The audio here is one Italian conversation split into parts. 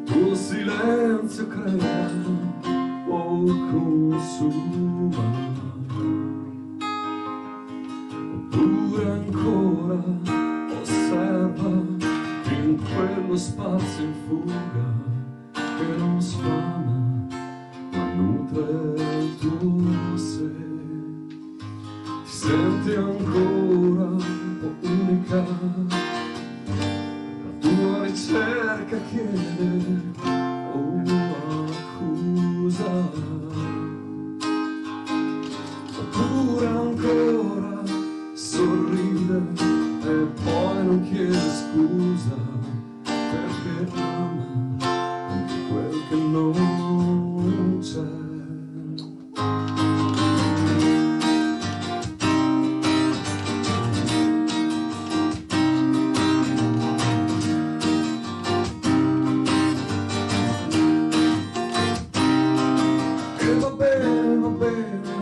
tuo silenzio crea o consuma, oppure ancora osserva in quello spazio in fuga che non sfama ma nutre il tuo sé. Ti senti ancora un po' unica, tua ricerca chiede o accusa, oppure ancora sorride e poi non chiede scusa perché ama anche quel che non c'è.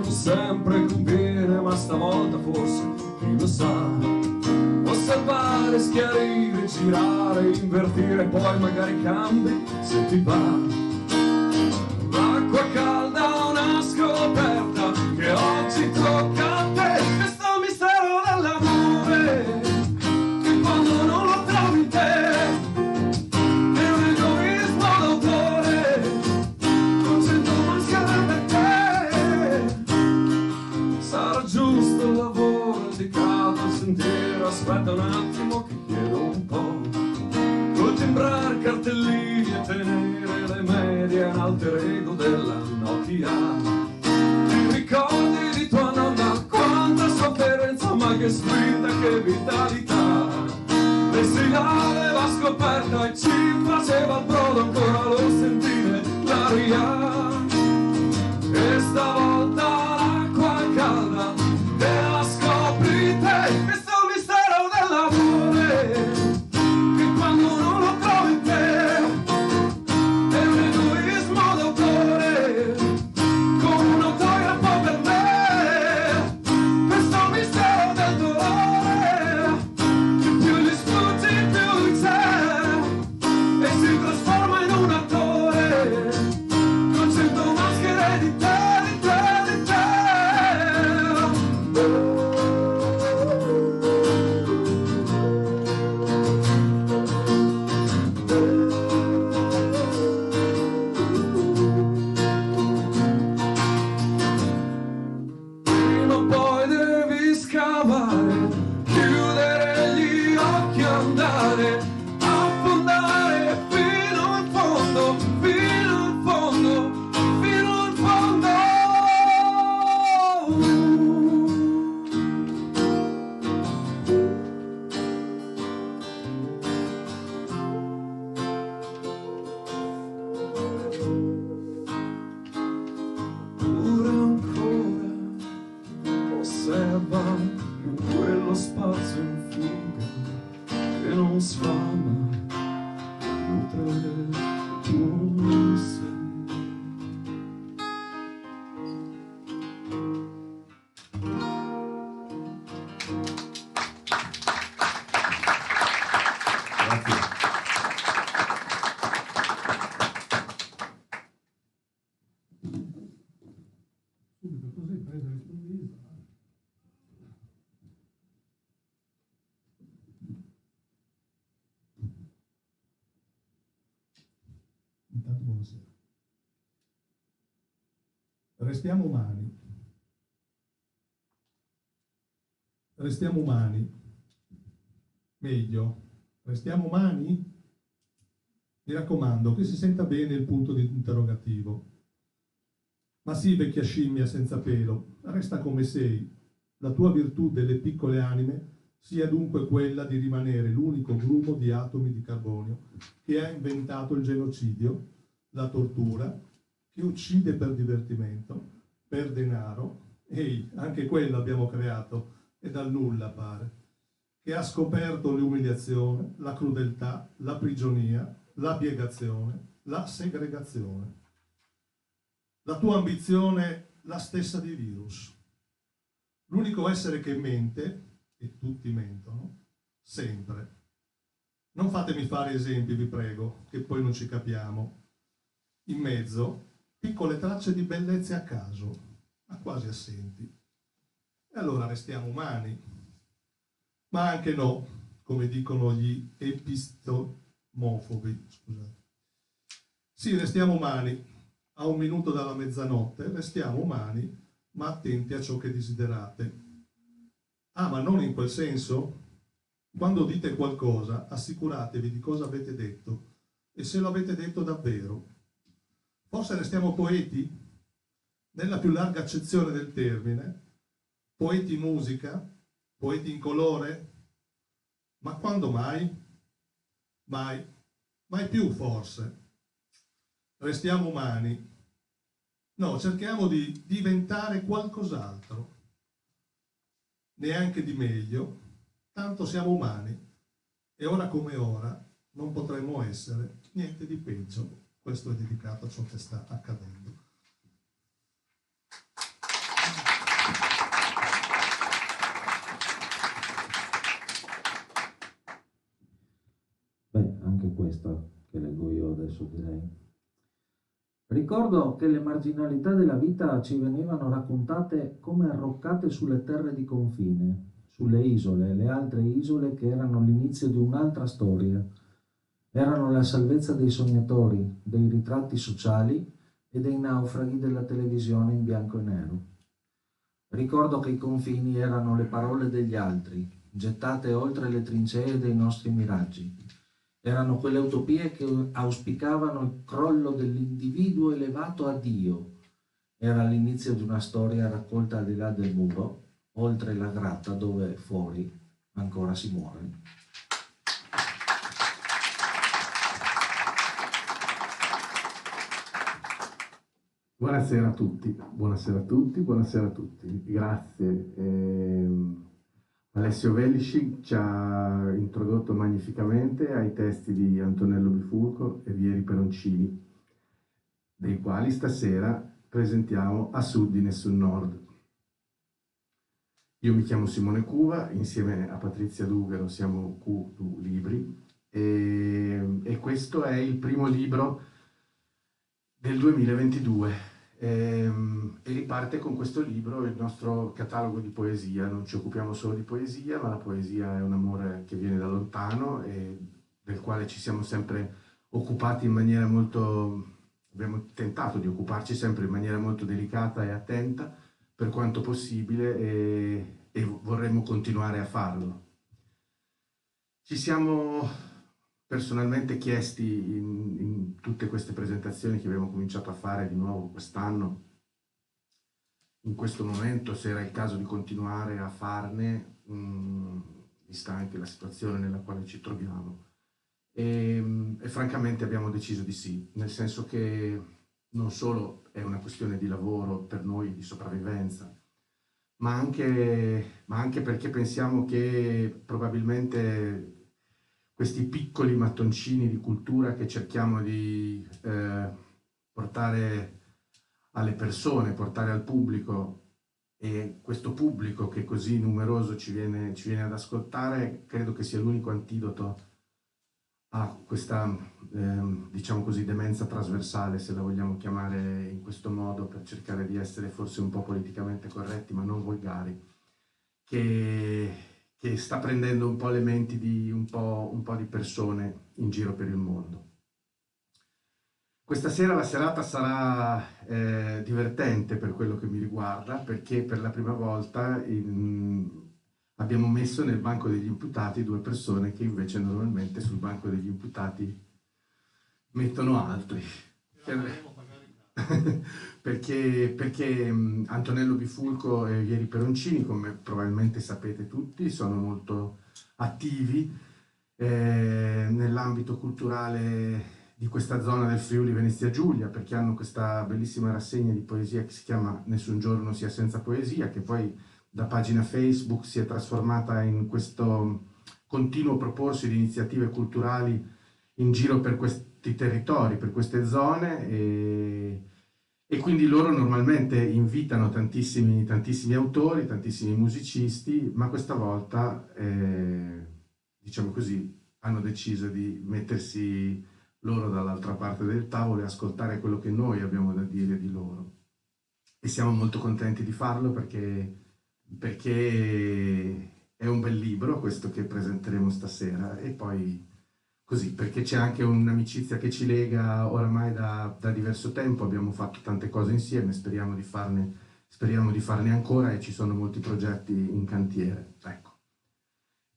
Sempre conviene, ma stavolta forse, chi lo sa, osservare, schiarire, girare, invertire, poi magari cambi se ti va. L'acqua calda, una scoperta che oggi tocca a te, questo mistero dell'amore che quando non lo trovi in te è un egoismo d'autore con 100 maschere per te. Sarà giusto il lavoro dedicato al sentiero, aspetta un attimo che chiedo un po', col timbrar cartellini e tenere le medie, un alter ego della Nokia. Ti ricordi di tua nonna, quanta sofferenza, ma che spinta, che vitalità. Lei si l'aveva scoperta e ci faceva il brodo, ancora lo sentire l'aria. E stavolta l'acqua calda e la scopri te, questo mistero dell'amore che quando non lo trovi in te è un egoismo d'autore come un autografo per me. Questo mistero del dolore che più gli sfuggi più c'è e si trasforma in un attore con 100 maschere di te. In quello spazio in fuga che non sfama, nutre il tuo sé. Subito così prende l'improvviso. Intanto buonasera. Restiamo umani. Restiamo umani. Meglio, restiamo umani? Mi raccomando, che si senta bene il punto di interrogativo. Ma sì, vecchia scimmia senza pelo, resta come sei. La tua virtù delle piccole anime sia dunque quella di rimanere l'unico grumo di atomi di carbonio che ha inventato il genocidio, la tortura, che uccide per divertimento, per denaro, ehi, anche quello abbiamo creato, e dal nulla pare, che ha scoperto l'umiliazione, la crudeltà, la prigionia, l'abbiegazione, la segregazione. La tua ambizione, la stessa di virus. L'unico essere che mente, e tutti mentono, sempre. Non fatemi fare esempi, vi prego, che poi non ci capiamo. In mezzo, piccole tracce di bellezze a caso, ma quasi assenti. E allora restiamo umani. Ma anche no, come dicono gli epistomofobi, scusate. Sì, restiamo umani. A 1 minuto dalla mezzanotte, restiamo umani, ma attenti a ciò che desiderate. Ah, ma non in quel senso? Quando dite qualcosa, assicuratevi di cosa avete detto e se lo avete detto davvero. Forse restiamo poeti? Nella più larga accezione del termine, poeti in musica, poeti in colore? Ma quando mai? Mai. Mai più, forse. Restiamo umani. No, cerchiamo di diventare qualcos'altro. Neanche di meglio, tanto siamo umani. E ora come ora non potremmo essere niente di peggio. Questo è dedicato a ciò che sta accadendo. Beh, anche questa che leggo io adesso direi. Ricordo che le marginalità della vita ci venivano raccontate come arroccate sulle terre di confine, sulle isole, le altre isole che erano l'inizio di un'altra storia. Erano la salvezza dei sognatori, dei ritratti sociali e dei naufraghi della televisione in bianco e nero. Ricordo che i confini erano le parole degli altri, gettate oltre le trincee dei nostri miraggi. Erano quelle utopie che auspicavano il crollo dell'individuo elevato a Dio. Era l'inizio di una storia raccolta al di là del muro, oltre la grata dove fuori ancora si muore. Buonasera a tutti, buonasera a tutti, buonasera a tutti. Grazie. Alessio Vellisci ci ha introdotto magnificamente ai testi di Antonello Bifulco e Vieri Peroncini, dei quali stasera presentiamo A Sud di Nessun Nord. Io mi chiamo Simone Cuva, insieme a Patrizia Dugaro siamo Q Libri e questo è il primo libro del 2022. E riparte con questo libro il nostro catalogo di poesia. Non ci occupiamo solo di poesia, ma la poesia è un amore che viene da lontano e del quale ci siamo sempre occupati in maniera molto, abbiamo tentato di occuparci sempre in maniera molto delicata e attenta per quanto possibile e vorremmo continuare a farlo. Ci siamo personalmente chiesti in tutte queste presentazioni che abbiamo cominciato a fare di nuovo quest'anno, in questo momento, se era il caso di continuare a farne, vista anche la situazione nella quale ci troviamo. E francamente abbiamo deciso di sì, nel senso che non solo è una questione di lavoro per noi, di sopravvivenza, ma anche perché pensiamo che probabilmente questi piccoli mattoncini di cultura che cerchiamo di portare alle persone, portare al pubblico, e questo pubblico che così numeroso ci viene ad ascoltare, credo che sia l'unico antidoto a questa, diciamo così, demenza trasversale, se la vogliamo chiamare in questo modo, per cercare di essere forse un po' politicamente corretti, ma non volgari, che sta prendendo un po' le menti di un po' di persone in giro per il mondo. Questa sera la serata sarà divertente per quello che mi riguarda, perché per la prima volta abbiamo messo nel banco degli imputati 2 persone che invece normalmente sul banco degli imputati mettono altri. Perché Antonello Bifulco e Vieri Peroncini, come probabilmente sapete tutti, sono molto attivi nell'ambito culturale di questa zona del Friuli Venezia Giulia, perché hanno questa bellissima rassegna di poesia che si chiama Nessun giorno sia senza poesia, che poi da pagina Facebook si è trasformata in questo continuo proporsi di iniziative culturali in giro per questi territori, per queste zone, e quindi loro normalmente invitano tantissimi autori, tantissimi musicisti, ma questa volta, diciamo così, hanno deciso di mettersi loro dall'altra parte del tavolo e ascoltare quello che noi abbiamo da dire di loro. E siamo molto contenti di farlo perché è un bel libro questo che presenteremo stasera, e poi così, perché c'è anche un'amicizia che ci lega oramai da diverso tempo, abbiamo fatto tante cose insieme, speriamo di farne ancora, e ci sono molti progetti in cantiere. Ecco.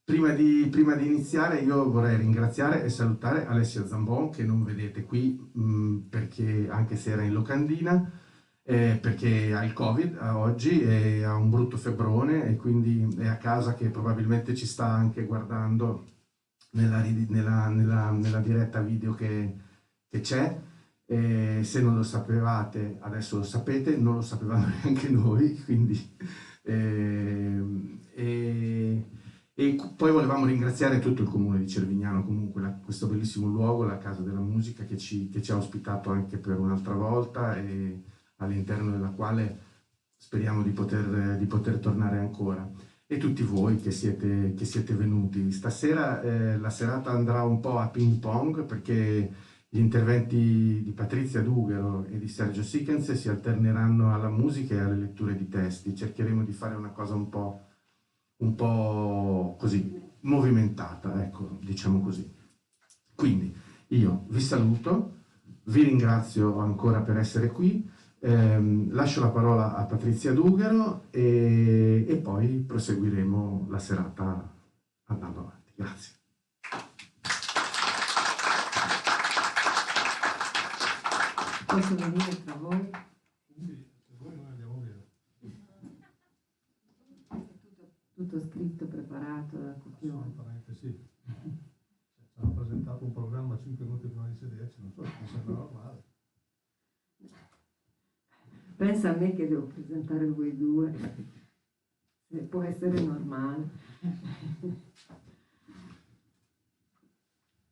Prima di iniziare io vorrei ringraziare e salutare Alessia Zambon, che non vedete qui perché, anche se era in locandina, perché ha il Covid oggi e ha un brutto febbrone, e quindi è a casa, che probabilmente ci sta anche guardando nella diretta video che c'è. Se non lo sapevate, adesso lo sapete, non lo sapevamo neanche noi, quindi e poi volevamo ringraziare tutto il comune di Cervignano, comunque questo bellissimo luogo, la Casa della Musica, che ci ha ospitato anche per un'altra volta, e all'interno della quale speriamo di poter tornare ancora. E tutti voi che siete venuti. Stasera la serata andrà un po' a ping pong, perché gli interventi di Patrizia Dugaro e di Sergio Sichens si alterneranno alla musica e alle letture di testi. Cercheremo di fare una cosa un po' così movimentata, ecco, diciamo così. Quindi io vi saluto, vi ringrazio ancora per essere qui, lascio la parola a Patrizia Dugaro e poi proseguiremo la serata andando avanti. Grazie. Posso venire tra voi? Quindi, se voi noi andiamo via. Tutto scritto, preparato da copione. Assolutamente sì. Ci hanno presentato un programma 5 minuti prima di sederci, non so, mi sembra normale. Pensa a me che devo presentare voi due, se può essere normale.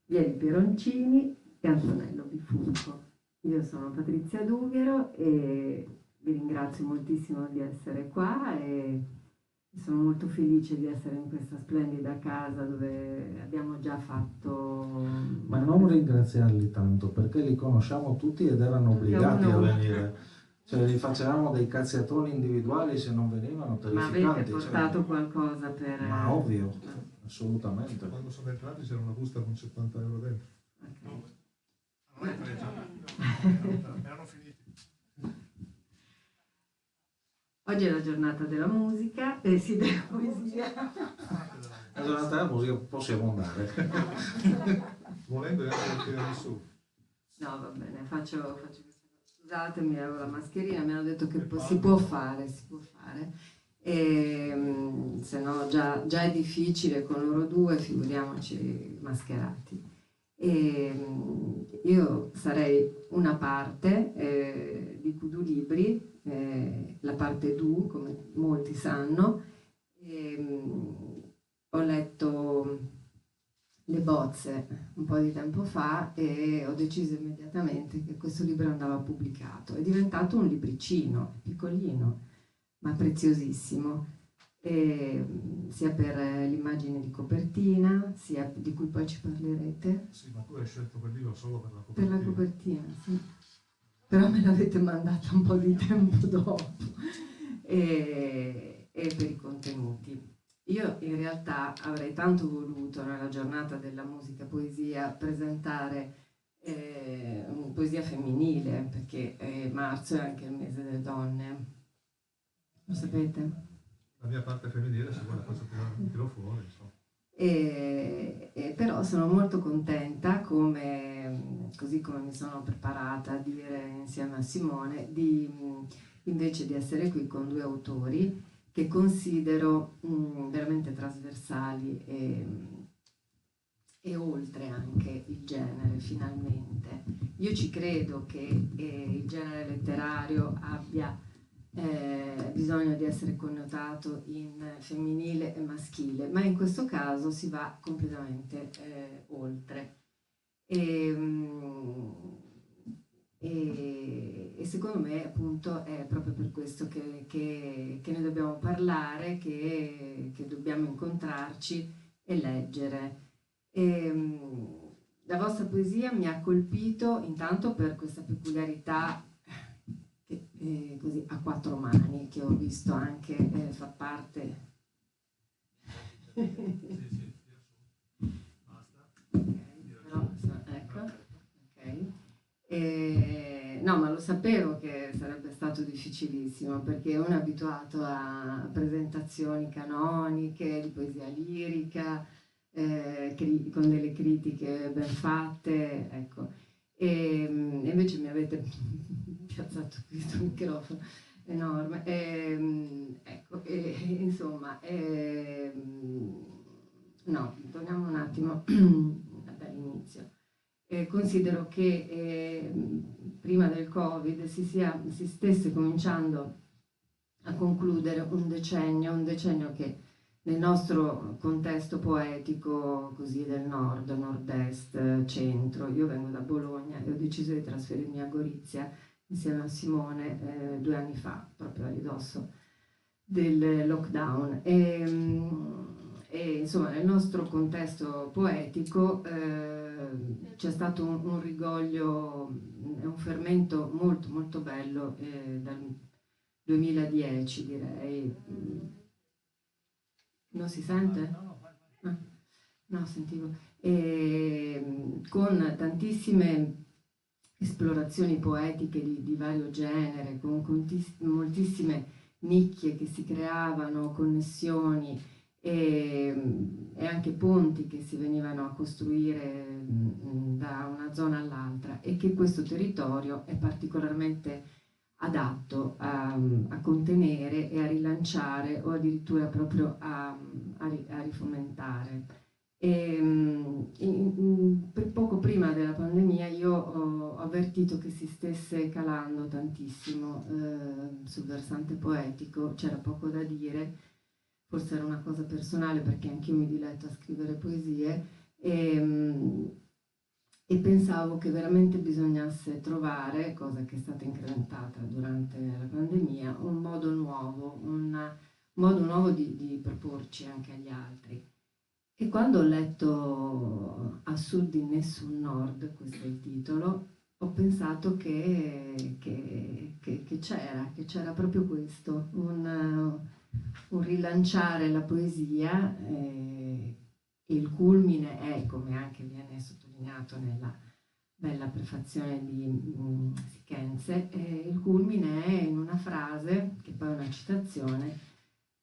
Vieri Peroncini e Antonello Bifurco. Io sono Patrizia Dugaro e vi ringrazio moltissimo di essere qua, e sono molto felice di essere in questa splendida casa dove abbiamo già fatto... Ma non ringraziarli tanto, perché li conosciamo tutti ed erano obbligati a venire. Cioè, li facevamo dei cazziatoni individuali, se non venivano terrificanti. Ma avete portato qualcosa per... Ma ovvio, assolutamente. Quando sono entrati c'era una busta con 70 euro dentro. Okay. Non è preso, erano finiti. Oggi è la giornata della musica e sì, della poesia. La giornata della musica possiamo andare. Volendo è anche il tiramisù. No, va bene, faccio questa cosa. Scusatemi, avevo la mascherina, mi hanno detto che si può fare. E, se no già è difficile con loro due, figuriamoci mascherati. E, io sarei una parte di Kudu Libri, la parte Du, come molti sanno. Ho letto le bozze un po' di tempo fa e ho deciso immediatamente che questo libro andava pubblicato. È diventato un libricino, piccolino, ma preziosissimo, sia per l'immagine di copertina, sia di cui poi ci parlerete. Sì, ma tu hai scelto quel libro solo per la copertina. Per la copertina, sì. Però me l'avete mandata un po' di tempo dopo. E per i contenuti. Io in realtà avrei tanto voluto nella giornata della musica poesia presentare poesia femminile, perché marzo è anche il mese delle donne. Lo sapete? La mia parte femminile, se vuole, faccio tirare fuori, insomma. Però sono molto contenta, così come mi sono preparata a dire insieme a Simone, invece di essere qui con due autori che considero veramente trasversali e oltre anche il genere, finalmente. Io ci credo che il genere letterario abbia bisogno di essere connotato in femminile e maschile, ma in questo caso si va completamente oltre. E secondo me appunto è proprio per questo che ne dobbiamo parlare, che dobbiamo incontrarci e leggere. La vostra poesia mi ha colpito intanto per questa peculiarità così a quattro mani, che ho visto anche fa parte. Però, ecco, ok. No, ma lo sapevo che sarebbe stato difficilissimo, perché uno è abituato a presentazioni canoniche di poesia lirica, con delle critiche ben fatte, ecco. E invece mi avete piazzato questo microfono enorme. Ecco, insomma, no, torniamo un attimo dall'inizio. Considero che prima del Covid si stesse cominciando a concludere un decennio che nel nostro contesto poetico così del nord, nord-est, centro, io vengo da Bologna e ho deciso di trasferirmi a Gorizia insieme a Simone 2 anni fa, proprio a ridosso del lockdown. E insomma nel nostro contesto poetico c'è stato un rigoglio, un fermento molto molto bello dal 2010, direi. Non si sente? No, sentivo. Con tantissime esplorazioni poetiche di vario genere, con moltissime nicchie che si creavano, connessioni e anche ponti che si venivano a costruire da una zona all'altra, e che questo territorio è particolarmente adatto a contenere e a rilanciare, o addirittura proprio a rifomentare. Poco prima della pandemia io ho avvertito che si stesse calando tantissimo sul versante poetico, c'era poco da dire, forse era una cosa personale perché anch'io mi diletto a scrivere poesie, e pensavo che veramente bisognasse trovare, cosa che è stata incrementata durante la pandemia, un modo nuovo di proporci anche agli altri. E quando ho letto A Sud in Nessun Nord, questo è il titolo, ho pensato che c'era proprio questo, un rilanciare la poesia, e il culmine è, come anche viene sottolineato nella bella prefazione di Sichenze, il culmine è in una frase, che poi è una citazione,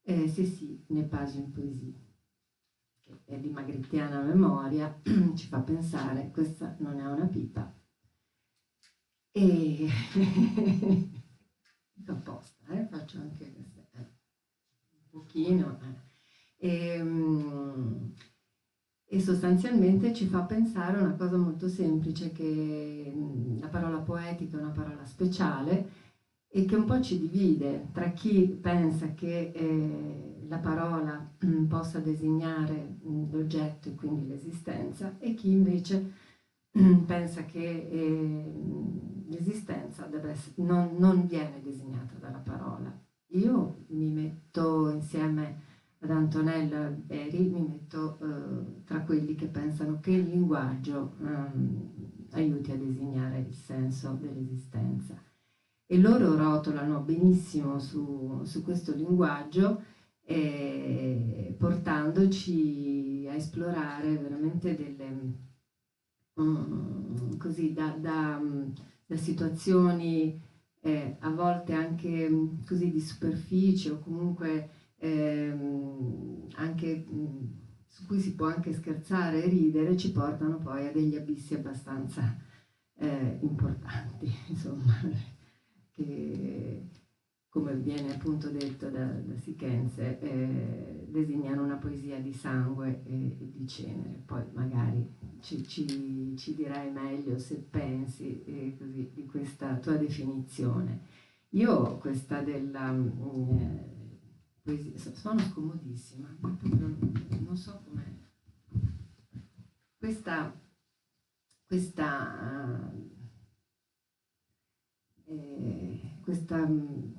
«Se sì, ne pas une poésie», che è di magrittiana memoria, ci fa pensare, questa non è una pipa. E apposta, faccio anche queste, un pochino. E sostanzialmente ci fa pensare una cosa molto semplice, che la parola poetica è una parola speciale e che un po' ci divide tra chi pensa che la parola possa designare l'oggetto e quindi l'esistenza, e chi invece pensa che l'esistenza non viene designata dalla parola. Io mi metto insieme ad Antonella Beri, mi metto tra quelli che pensano che il linguaggio aiuti a designare il senso dell'esistenza. E loro rotolano benissimo su questo linguaggio, portandoci a esplorare veramente delle così da situazioni a volte anche così di superficie, o comunque anche su cui si può anche scherzare e ridere, ci portano poi a degli abissi abbastanza importanti, insomma, che, come viene appunto detto da Sichenze, designano una poesia di sangue e di cenere. Poi magari ci dirai meglio, se pensi così, di questa tua definizione. Io questa della poesia, sono scomodissima, ma proprio non so com'è. Questa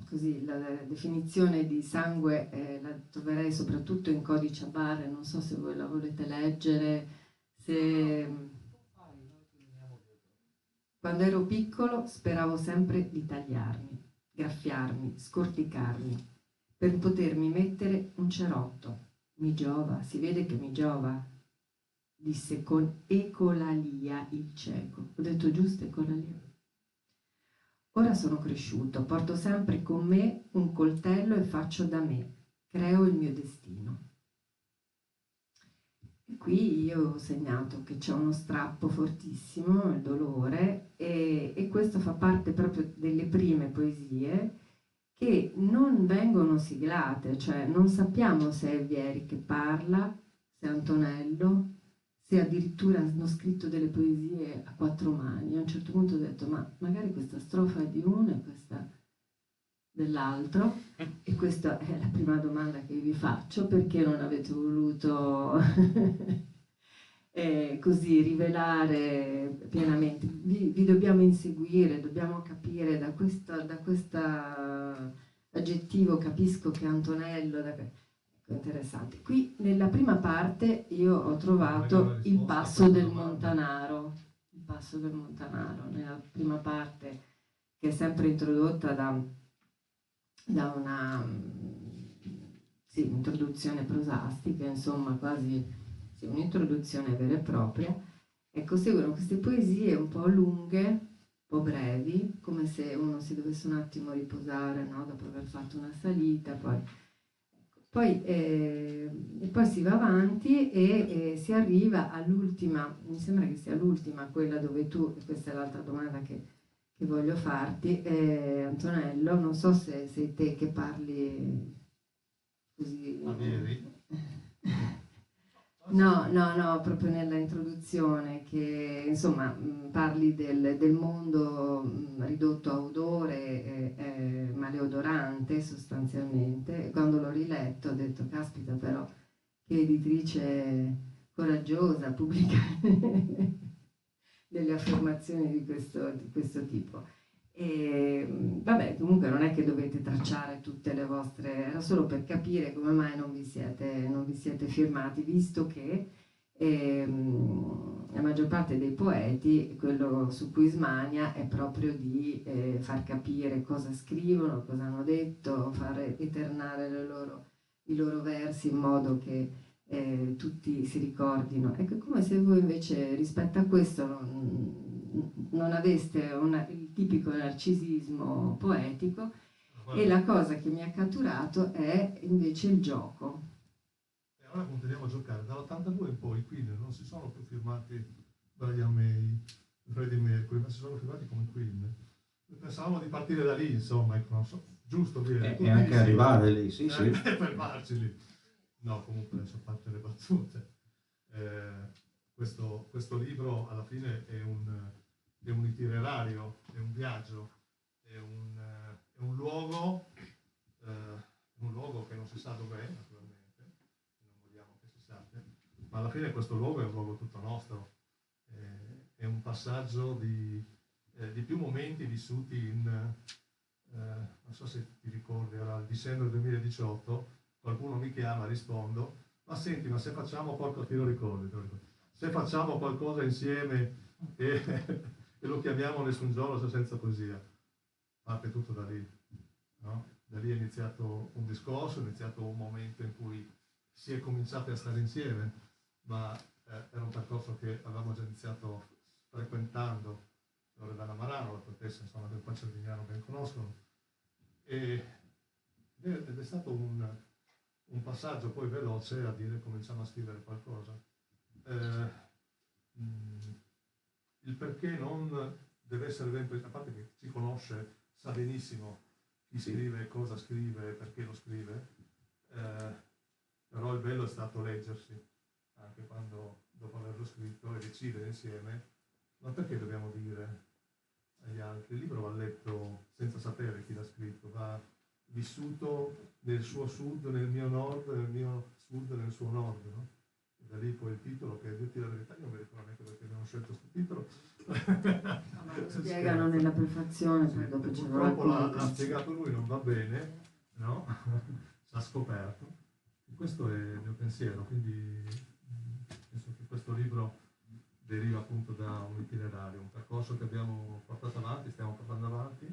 così, la definizione di sangue la troverei soprattutto in codice a barre, non so se voi la volete leggere. Quando ero piccolo speravo sempre di tagliarmi, graffiarmi, scorticarmi, per potermi mettere un cerotto. Mi giova, si vede che mi giova, disse con ecolalia il cieco. Ho detto giusto ecolalia? Ora sono cresciuto, porto sempre con me un coltello e faccio da me, creo il mio destino. E qui io ho segnato che c'è uno strappo fortissimo, il dolore, e questo fa parte proprio delle prime poesie che non vengono siglate, cioè non sappiamo se è Vieri che parla, se è Antonello, se addirittura hanno scritto delle poesie a quattro mani. A un certo punto ho detto, ma magari questa strofa è di uno e questa dell'altro, e questa è la prima domanda che vi faccio: perché non avete voluto così rivelare pienamente? Vi dobbiamo inseguire, dobbiamo capire da questo aggettivo, capisco che Antonello, interessante. Qui nella prima parte io ho trovato il passo del Montanaro, nella prima parte, che è sempre introdotta da una sì, introduzione prosastica, insomma quasi sì, un'introduzione vera e propria. Ecco, seguono queste poesie un po' lunghe, un po' brevi, come se uno si dovesse un attimo riposare, no? Dopo aver fatto una salita, e poi si va avanti e si arriva all'ultima, mi sembra che sia l'ultima, quella dove tu, e questa è l'altra domanda che voglio farti, Antonello, non so se sei te che parli così. No, proprio nella introduzione, che insomma parli del mondo ridotto a odore, maleodorante sostanzialmente. E quando l'ho riletto ho detto, caspita, però che editrice coraggiosa, pubblicare delle affermazioni di questo tipo. E vabbè, comunque non è che dovete tracciare tutte le vostre, era solo per capire come mai non vi siete firmati, visto che la maggior parte dei poeti, quello su cui smania è proprio di far capire cosa scrivono, cosa hanno detto, far eternare i loro versi in modo che tutti si ricordino. Ecco, come se voi invece rispetto a questo non aveste il tipico narcisismo poetico. E la cosa che mi ha catturato è invece il gioco. E ora continuiamo a giocare. Dall'82 in poi Queen non si sono più firmati Brian May, Freddie Mercury, ma si sono firmati come Queen. Pensavamo di partire da lì, insomma, ecco, non so, giusto dire. E anche arrivare lì, sì. Fermarci lì. No, comunque adesso parte le battute. Questo libro alla fine è un itinerario, è un viaggio, è un luogo che non si sa dov'è, naturalmente, non vogliamo che si sappia, ma alla fine questo luogo è un luogo tutto nostro, è un passaggio di più momenti vissuti non so se ti ricordi, era il dicembre 2018, qualcuno mi chiama, rispondo, ma senti, ma se facciamo qualcosa, te lo ricordi, se facciamo qualcosa insieme e lo chiamiamo Nessun giorno senza poesia, parte tutto da lì, no? Da lì è iniziato un discorso, è iniziato un momento in cui si è cominciati a stare insieme, ma era un percorso che avevamo già iniziato frequentando Loredana Marano, la poetessa, insomma, del Cervignano ben conoscono, ed è stato un passaggio poi veloce a dire cominciamo a scrivere qualcosa. Il perché non deve essere ben preciso, a parte che ci conosce, sa benissimo chi scrive, cosa scrive, perché lo scrive, però il bello è stato leggersi, anche quando dopo averlo scritto, e decidere insieme, ma perché dobbiamo dire agli altri. Il libro va letto senza sapere chi l'ha scritto, va vissuto nel suo sud, nel mio nord, nel mio sud, nel suo nord, no? E da lì poi il titolo, che a dirti la verità, io non mi ricordo neanche perché abbiamo scelto questo titolo. Lo spiegano nella prefazione, poi Sì, dopo ci purtroppo vorrà l'ha spiegato lui, non va bene, no? L'ha scoperto. E questo è il mio pensiero, quindi penso che questo libro deriva appunto da un itinerario, un percorso che abbiamo portato avanti, stiamo portando avanti.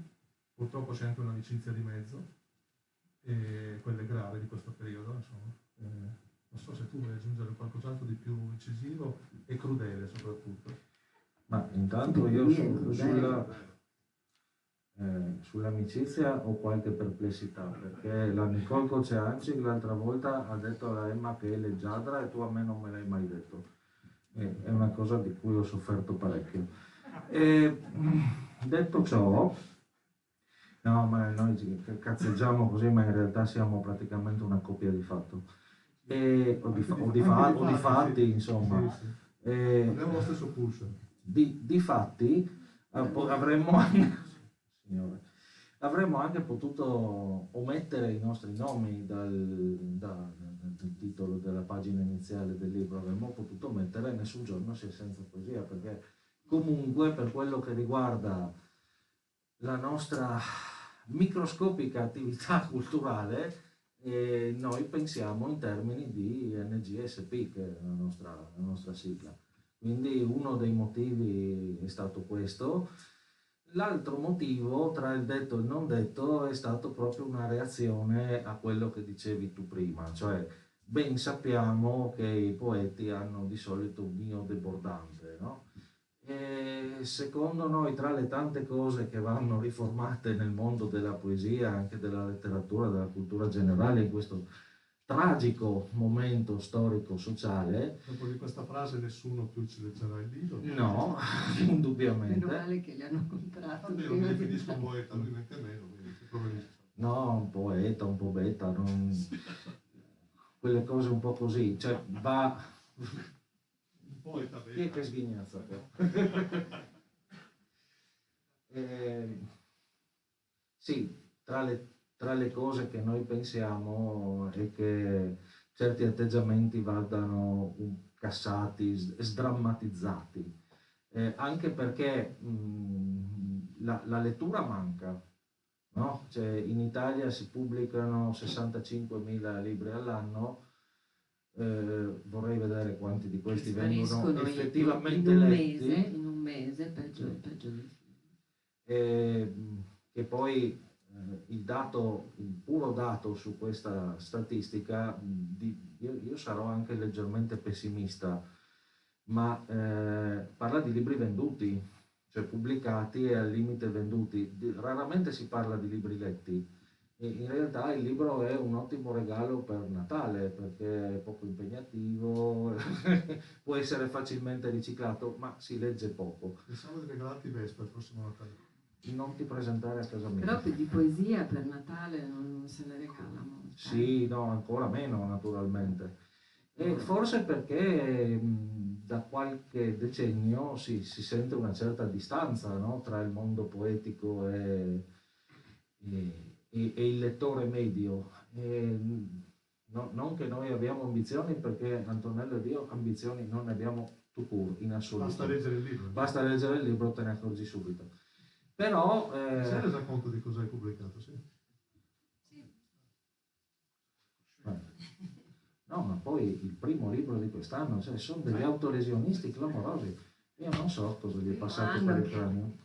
Purtroppo c'è anche un'amicizia di mezzo, e quella è grave di questo periodo, insomma. Non so se tu vuoi aggiungere qualcos'altro di più incisivo e crudele soprattutto. Ma intanto io sull'amicizia ho qualche perplessità, perché la Nicole Coceanci l'altra volta ha detto alla Emma che è leggiadra e tu a me non me l'hai mai detto. È una cosa di cui ho sofferto parecchio. Detto ciò, no, ma noi cazzeggiamo così, ma in realtà siamo praticamente una coppia di fatto. O di fatti, insomma. Sì, sì. Abbiamo lo stesso pulso. Di fatti avremmo anche potuto omettere i nostri nomi dal titolo della pagina iniziale del libro, avremmo potuto mettere Nessun giorno sia senza poesia, perché comunque per quello che riguarda la nostra microscopica attività culturale, noi pensiamo in termini di NGSP, che è la nostra sigla. Quindi uno dei motivi è stato questo. L'altro motivo, tra il detto e il non detto, è stato proprio una reazione a quello che dicevi tu prima, cioè ben sappiamo che i poeti hanno di solito un io debordante, no? E secondo noi, tra le tante cose che vanno riformate nel mondo della poesia, anche della letteratura, della cultura generale, in questo tragico momento storico-sociale. Dopo di questa frase nessuno più ci leggerà il libro? No, indubbiamente. Meno male che li hanno comprato. Vabbè, non mi definisco poeta, lui mette meno, quindi no, un poeta, un po' beta, non... quelle cose un po' così, cioè va... un poeta beta. Chi è che sghignazza qua? Sì, tra le cose che noi pensiamo è che certi atteggiamenti vadano cassati, sdrammatizzati, anche perché la lettura manca, no? Cioè, in Italia si pubblicano 65.000 libri all'anno, vorrei vedere quanti di questi vengono effettivamente letti. In un mese, peggio di che poi il puro dato su questa statistica, io sarò anche leggermente pessimista, ma parla di libri venduti, cioè pubblicati e al limite venduti. Raramente si parla di libri letti. E in realtà il libro è un ottimo regalo per Natale, perché è poco impegnativo, può essere facilmente riciclato, ma si legge poco. Pensavo di regalarti Vespa il prossimo Natale. Non ti presentare a casa mia. Però di poesia per Natale non se ne regala molto. Sì, no, ancora meno naturalmente. E forse perché da qualche decennio si sente una certa distanza, no? Tra il mondo poetico e il lettore medio. Non che noi abbiamo ambizioni, perché Antonello ed io ambizioni non ne abbiamo tout court, in assoluto. Basta leggere il libro. Basta leggere il libro, te ne accorgi subito. Però... sei reso conto di cosa hai pubblicato? Sì. No, ma poi il primo libro di quest'anno, cioè, sono degli autolesionisti clamorosi. Io non so cosa gli è passato per il cranio.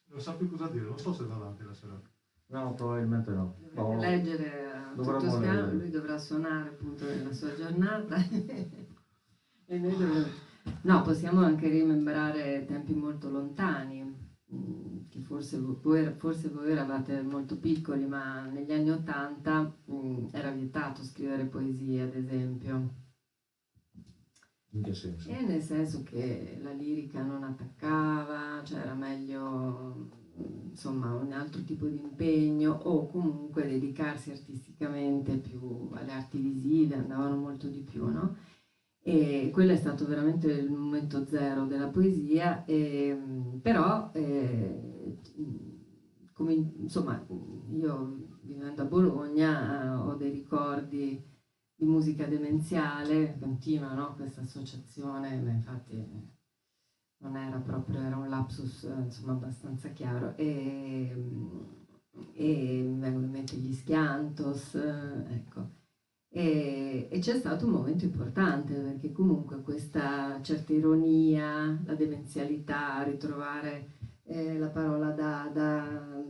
Non so più cosa dire, non so se va avanti la serata. No, probabilmente no. Dovremmo leggere tutto spiano, lui dovrà suonare appunto nella sua giornata e noi dovremo... No, possiamo anche rimembrare tempi molto lontani, che forse voi eravate molto piccoli, ma negli anni '80 era vietato scrivere poesie, ad esempio. In che senso? E nel senso che la lirica non attaccava, cioè era meglio, insomma, un altro tipo di impegno, o comunque dedicarsi artisticamente più alle arti visive, andavano molto di più, no? E quello è stato veramente il momento zero della poesia, però insomma, io vivendo a Bologna ho dei ricordi di musica demenziale, continua, no, questa associazione, ma infatti non era proprio, era un lapsus insomma abbastanza chiaro, e mi vengono in mente gli Schiantos, ecco. E c'è stato un momento importante perché comunque questa certa ironia, la demenzialità, ritrovare la parola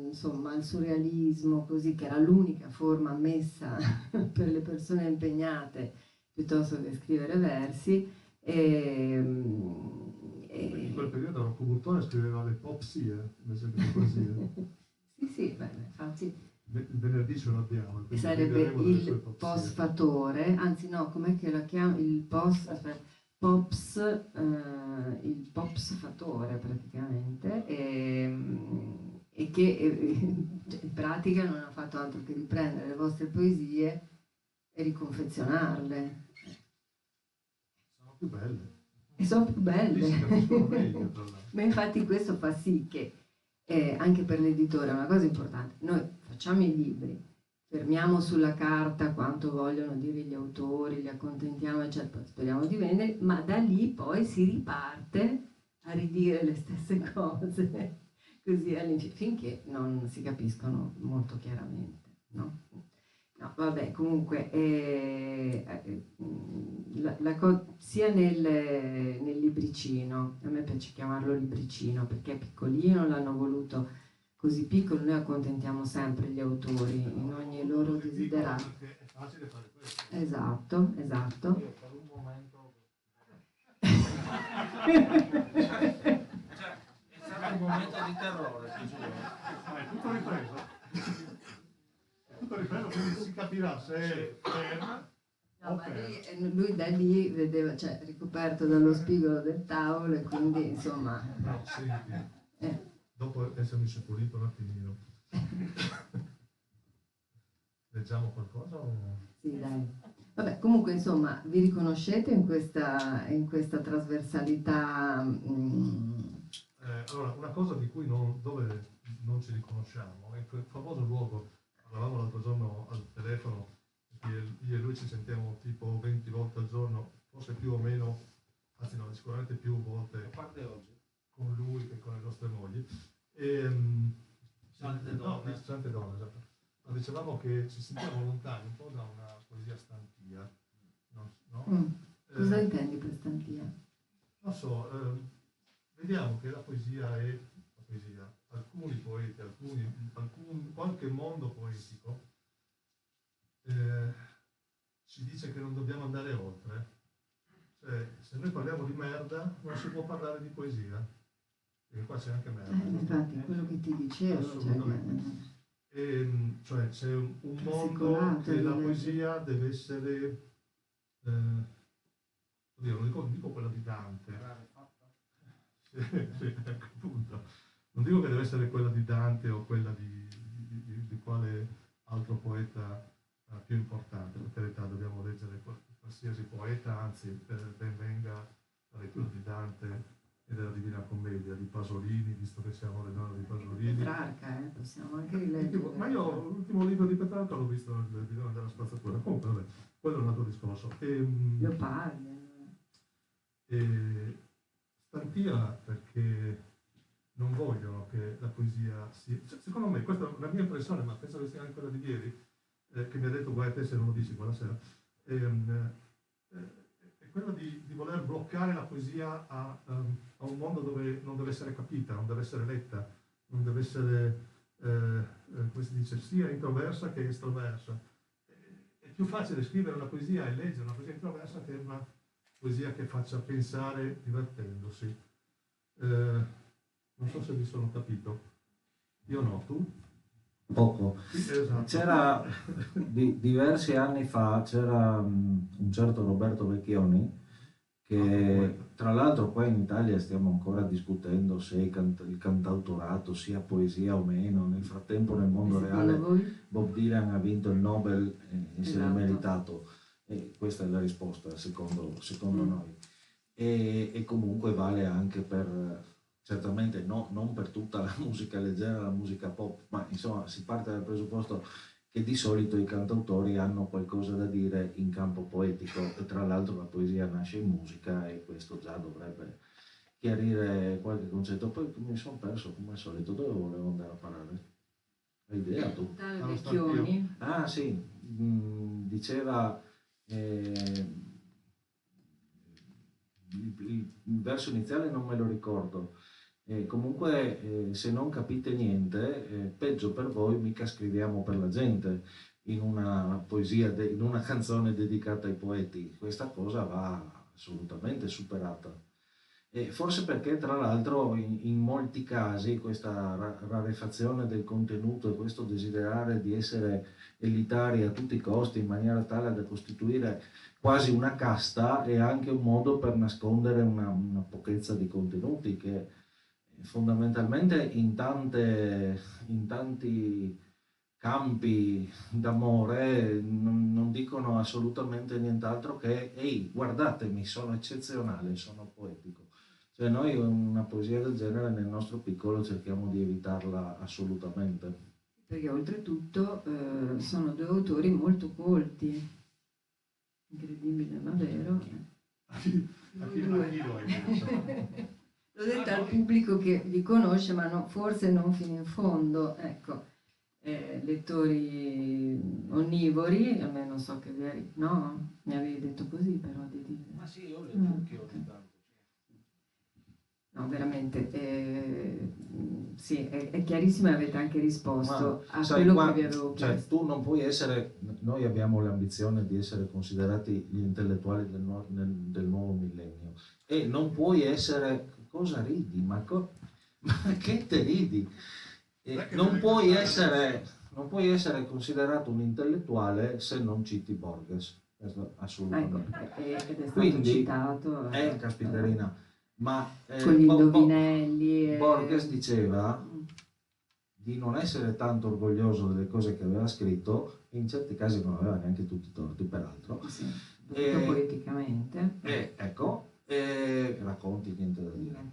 insomma, il surrealismo, così, che era l'unica forma ammessa per le persone impegnate piuttosto che scrivere versi. In quel periodo Rocco Burtone scriveva le popsie invece che le poesie. Sì, beh, infatti Il venerdì ce l'abbiamo. sarebbe il post-fatore, anzi no, com'è che la chiamo? Il pops, il pops fatore praticamente, e che in pratica non ha fatto altro che riprendere le vostre poesie e riconfezionarle. Sono più belle. E sono più belle. Si capiscono meglio, tra l'altro. Ma infatti questo fa sì che anche per l'editore è una cosa importante. Noi facciamo i libri, fermiamo sulla carta quanto vogliono dire gli autori, li accontentiamo, eccetera, speriamo di vendere, ma da lì poi si riparte a ridire le stesse cose, così all'infinito, finché non si capiscono molto chiaramente, no? No, vabbè, comunque, sia nel libricino, a me piace chiamarlo libricino perché è piccolino, l'hanno voluto così piccolo, noi accontentiamo sempre gli autori in ogni loro desiderato. È facile fare questo. Esatto. Io per un momento... è stato un momento di terrore, ti giuro. È tutto ripreso? Tutto ripreso, quindi si capirà se è ferma. No, ma lui da lì vedeva, cioè ricoperto dallo spigolo del tavolo, e quindi insomma... No, senti, dopo essermi pulito un attimino, leggiamo qualcosa o... Sì, dai. Vabbè, comunque insomma, vi riconoscete in questa trasversalità? Allora, una cosa di cui dove non ci riconosciamo è quel famoso luogo, parlavamo l'altro giorno al telefono, io e lui ci sentiamo tipo 20 volte al giorno, forse più o meno, anzi no, sicuramente più volte con lui che con le nostre mogli. Sante donne, esatto. Ma dicevamo che ci sentiamo lontani un po' da una poesia stantia, no? Cosa intendi per stantia? Non so, vediamo che la poesia è la poesia. Alcuni poeti, qualche mondo poetico ci dice che non dobbiamo andare oltre. Cioè, se noi parliamo di merda, non si può parlare di poesia. Perché qua c'è anche merda. Infatti, quello che ti dicevo. Assolutamente. Cioè c'è un mondo che la poesia deve essere, oddio, non dico quella di Dante. Sì, ecco, appunto. Non dico che deve essere quella di Dante o quella di quale altro poeta più importante, per carità, dobbiamo leggere qualsiasi poeta, anzi ben venga la lettura di Dante e della Divina Commedia, di Pasolini, visto che siamo le donne di Pasolini. Petrarca, possiamo anche rileggere. Ma io l'ultimo libro di Petrarca l'ho visto nel bidone della spazzatura, comunque vabbè, quello è un altro discorso. Leopardi. Stantia perché non vogliono che la poesia sia... Cioè, secondo me, questa è la mia impressione, ma penso che sia anche quella di ieri, che mi ha detto guarda te se non lo dici buonasera, è quella di voler bloccare la poesia a un mondo dove non deve essere capita, non deve essere letta, non deve essere, come si dice, sia introversa che estroversa. È più facile scrivere una poesia e leggere una poesia introversa che una poesia che faccia pensare divertendosi. Non so se mi sono capito. Io no, tu? Poco. Esatto. C'era diversi anni fa, c'era un certo Roberto Vecchioni che tra l'altro qua in Italia stiamo ancora discutendo se il cantautorato sia poesia o meno. Nel frattempo nel mondo reale Bob Dylan ha vinto il Nobel e se l'è meritato. E questa è la risposta, secondo noi. E comunque vale anche per, certamente non per tutta la musica leggera, la musica pop, ma insomma si parte dal presupposto che di solito i cantautori hanno qualcosa da dire in campo poetico, e tra l'altro la poesia nasce in musica e questo già dovrebbe chiarire qualche concetto. Poi mi sono perso come al solito, dove volevo andare a parare? Hai idea tu? Dalle Vecchioni. Ah sì, diceva il verso iniziale non me lo ricordo. Comunque se non capite niente, peggio per voi, mica scriviamo per la gente in una poesia, in una canzone dedicata ai poeti. Questa cosa va assolutamente superata. Forse perché tra l'altro in molti casi questa rarefazione del contenuto e questo desiderare di essere elitari a tutti i costi in maniera tale da costituire quasi una casta è anche un modo per nascondere una pochezza di contenuti che fondamentalmente in tanti campi d'amore non dicono assolutamente nient'altro che ehi, guardatemi, sono eccezionale, sono poetico. Cioè noi una poesia del genere nel nostro piccolo cerchiamo di evitarla assolutamente. Perché oltretutto sono due autori molto colti, incredibile ma vero. L'ho detto al pubblico che vi conosce, ma forse non fino in fondo, ecco, lettori onnivori, almeno so che no, mi avevi detto così però di dire. Ma sì, io ho letto anche ogni tanto. No, veramente, sì, è chiarissimo e avete anche risposto a quello che vi avevo chiesto. Cioè, tu non puoi essere, noi abbiamo l'ambizione di essere considerati gli intellettuali del nuovo millennio e non puoi essere, cosa ridi? Ma che te ridi? Non puoi essere considerato un intellettuale se non citi Borges, assolutamente. Ecco, ed è stato quindi, citato. Caspiterina. Ma con gli indovinelli Borges diceva di non essere tanto orgoglioso delle cose che aveva scritto, e in certi casi non aveva neanche tutti i torti peraltro, sì, poeticamente racconti niente da dire,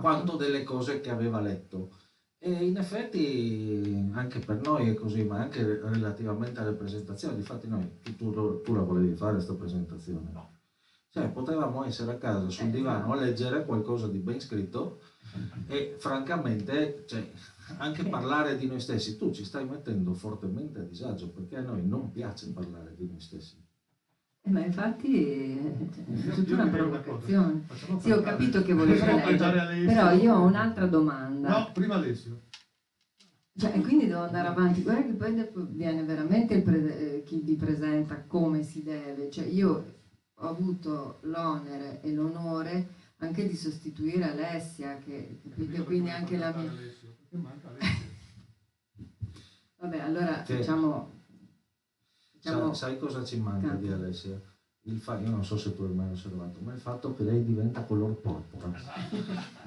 quanto delle cose che aveva letto. E in effetti anche per noi è così, ma anche relativamente alle presentazioni. Difatti noi, tu la volevi fare questa presentazione? No. Cioè, potevamo essere a casa sul divano a leggere qualcosa di ben scritto e francamente, cioè, anche parlare di noi stessi. Tu ci stai mettendo fortemente a disagio perché a noi non piace parlare di noi stessi. Ma infatti è tutta una provocazione. Sì, ho capito che volete leggere, però io ho un'altra domanda. No, prima Alessio. Cioè, quindi devo andare avanti. Guarda che poi viene veramente chi vi presenta come si deve. Cioè, io ho avuto l'onere e l'onore anche di sostituire Alessia, che quindi anche la mia... Vabbè, allora facciamo... Sai cosa ci manca di Alessia? Io non so se tu hai mai osservato, ma il fatto che lei diventa color porpora.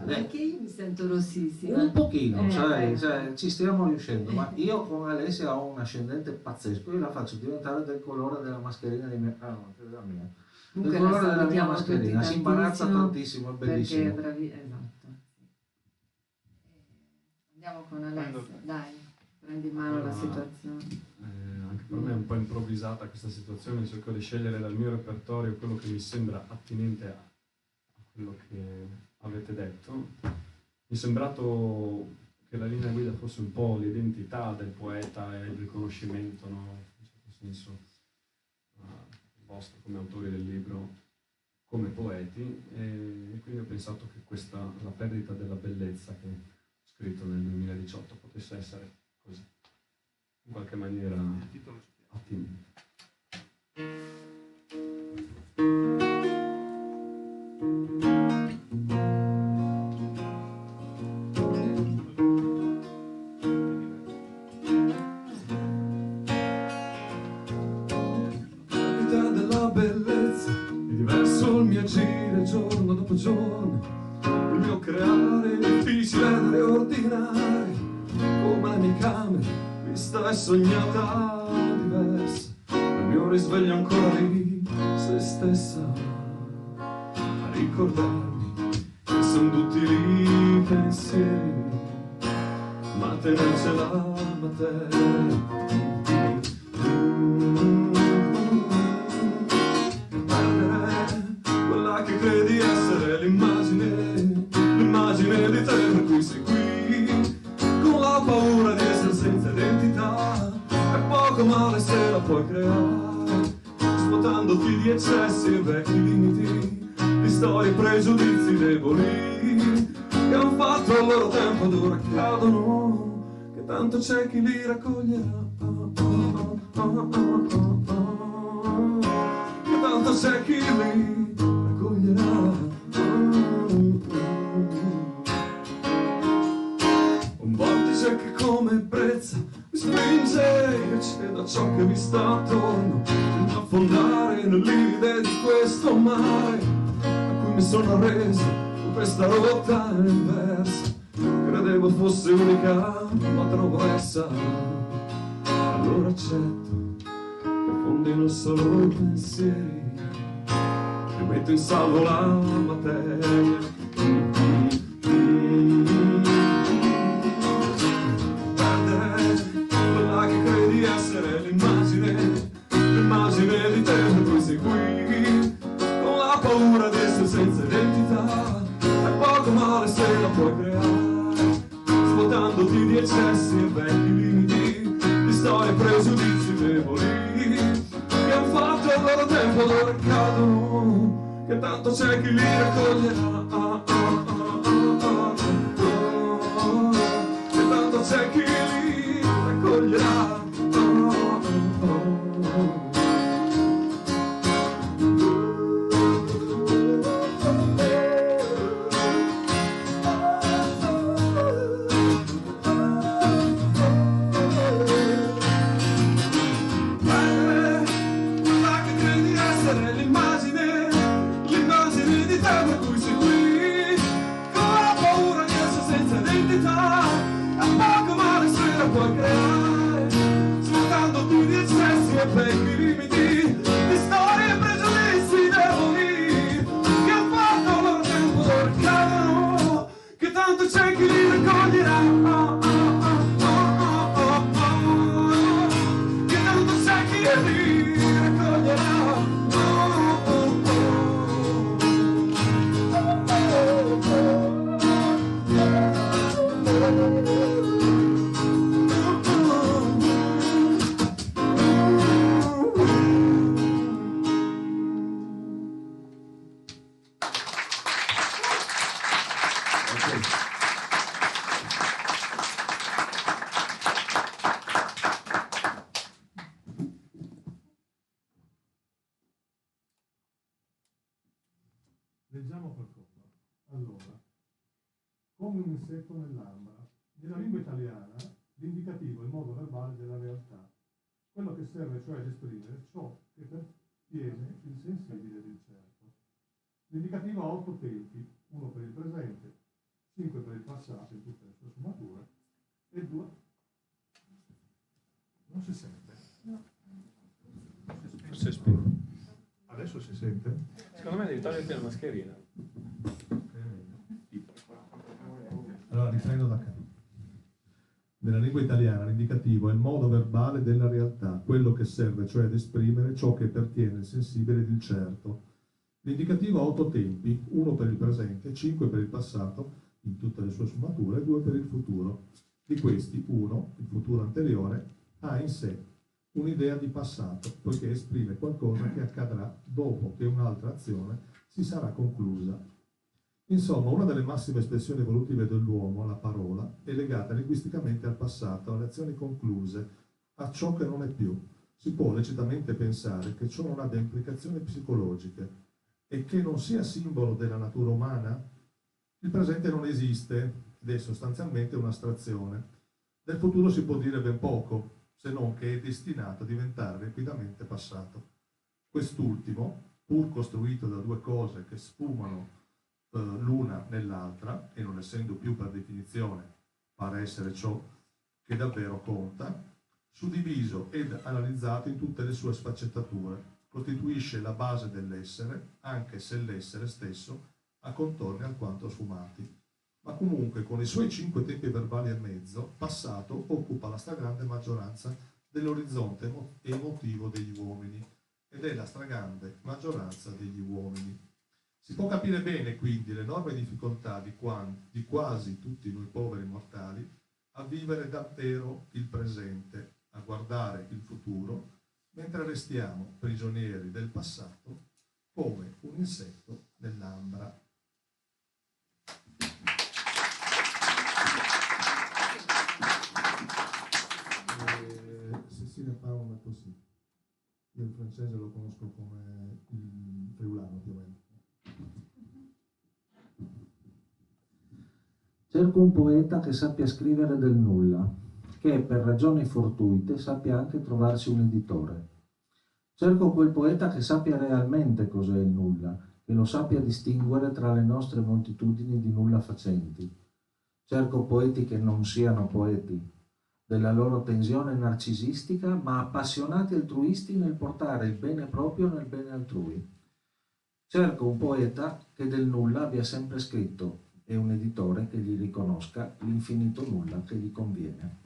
Perché io mi sento rossissima. Un pochino, sai, ci stiamo riuscendo, ma io con Alessia ho un ascendente pazzesco, io la faccio diventare del colore della mascherina di mia... Ah, no, della mia. Il colore della mia mascherina, si imbarazza tantissimo, è bellissimo. Perché esatto. Andiamo con Alessia, dai, prendi in mano la situazione. Anche per me è un po' improvvisata questa situazione, cerco di scegliere dal mio repertorio quello che mi sembra attinente a quello che avete detto. Mi è sembrato che la linea guida fosse un po' l'identità del poeta e il riconoscimento, no? In certo senso, vostro come autori del libro, come poeti, e quindi ho pensato che la perdita della bellezza che ho scritto nel 2018 potesse essere così, in qualche maniera attinente. Giorno dopo giorno, il mio creare è difficile da riordinare, come la mia camera vista e sognata diversa, il mio risveglio ancora lì se stessa a ricordarmi che son tutti lì pensieri, ma te non ce l'ha materia. Quella che credi essere l'immagine di te per cui sei qui, con la paura di essere senza identità. È poco male se la puoi creare, svuotandoti di eccessi e vecchi limiti, di storie e pregiudizi deboli che han fatto il loro tempo ed ora cadono, che tanto c'è chi li raccoglierà. Che tanto c'è chi li raccoglierà. Un vortice che come brezza mi spinge, io cedo a ciò che mi sta attorno, fino a affondare nell'idea di questo mare a cui mi sono arreso con questa rotta inversa. Credevo fosse unica, ma trovo essa. Allora accetto che affondino solo i pensieri, rimetto in salvo la materia. Quella che credi essere l'immagine di te per cui sei qui, con la paura di essere senza identità. È poco male se la puoi creare, svuotandoti di eccessi e vecchi limiti, di storie e pregiudizi deboli che han fatto il loro tempo ed ora cadono, che tanto c'è chi li raccoglierà. Che tanto c'è chi li raccoglierà. Vecchi limiti di storie e pregiudizi deboli che han fatto il loro tempo ora cadono, che tanto c'è chi li raccoglierà. Che tanto c'è chi li raccoglierà. Leggiamo qualcosa. Allora, come un insetto nell'ambra. Nella lingua italiana l'indicativo è il modo verbale della realtà, quello che serve cioè ad esprimere ciò che pertiene il sensibile del certo. L'indicativo ha 8 tempi, uno per il presente, 5 per il passato in tutte le sue sfumature e 2. Non si sente? No. Forse è spento. Adesso si sente? Secondo me devi toglierti la mascherina. Allora riprendo da capo. Nella lingua italiana l'indicativo è il modo verbale della realtà, quello che serve cioè ad esprimere ciò che pertiene il sensibile ed il certo. L'indicativo ha 8 tempi, uno per il presente, 5 per il passato in tutte le sue sfumature e 2 per il futuro. Di questi, uno, il futuro anteriore, ha in sé un'idea di passato, poiché esprime qualcosa che accadrà dopo che un'altra azione si sarà conclusa. Insomma, una delle massime espressioni evolutive dell'uomo, la parola, è legata linguisticamente al passato, alle azioni concluse, a ciò che non è più. Si può lecitamente pensare che ciò non abbia implicazioni psicologiche e che non sia simbolo della natura umana. Il presente non esiste ed è sostanzialmente un'astrazione. Del futuro si può dire ben poco, se non che è destinato a diventare rapidamente passato. Quest'ultimo, pur costruito da due cose che sfumano l'una nell'altra, e non essendo più per definizione pare essere ciò che davvero conta, suddiviso ed analizzato in tutte le sue sfaccettature. Costituisce la base dell'essere, anche se l'essere stesso ha contorni alquanto sfumati. Ma comunque con i suoi 5 tempi verbali e mezzo, passato occupa la stragrande maggioranza dell'orizzonte emotivo degli uomini ed è la stragrande maggioranza degli uomini. Si può capire bene quindi l'enorme difficoltà di quasi tutti noi poveri mortali a vivere davvero il presente, a guardare il futuro, mentre restiamo prigionieri del passato come un insetto nell'ambra. Se si ne parla così, io il francese lo conosco come il friulano più o meno. Cerco un poeta che sappia scrivere del nulla, che per ragioni fortuite sappia anche trovarsi un editore. Cerco quel poeta che sappia realmente cos'è il nulla, che lo sappia distinguere tra le nostre moltitudini di nulla facenti. Cerco poeti che non siano poeti, della loro tensione narcisistica, ma appassionati altruisti nel portare il bene proprio nel bene altrui. Cerco un poeta che del nulla abbia sempre scritto e un editore che gli riconosca l'infinito nulla che gli conviene.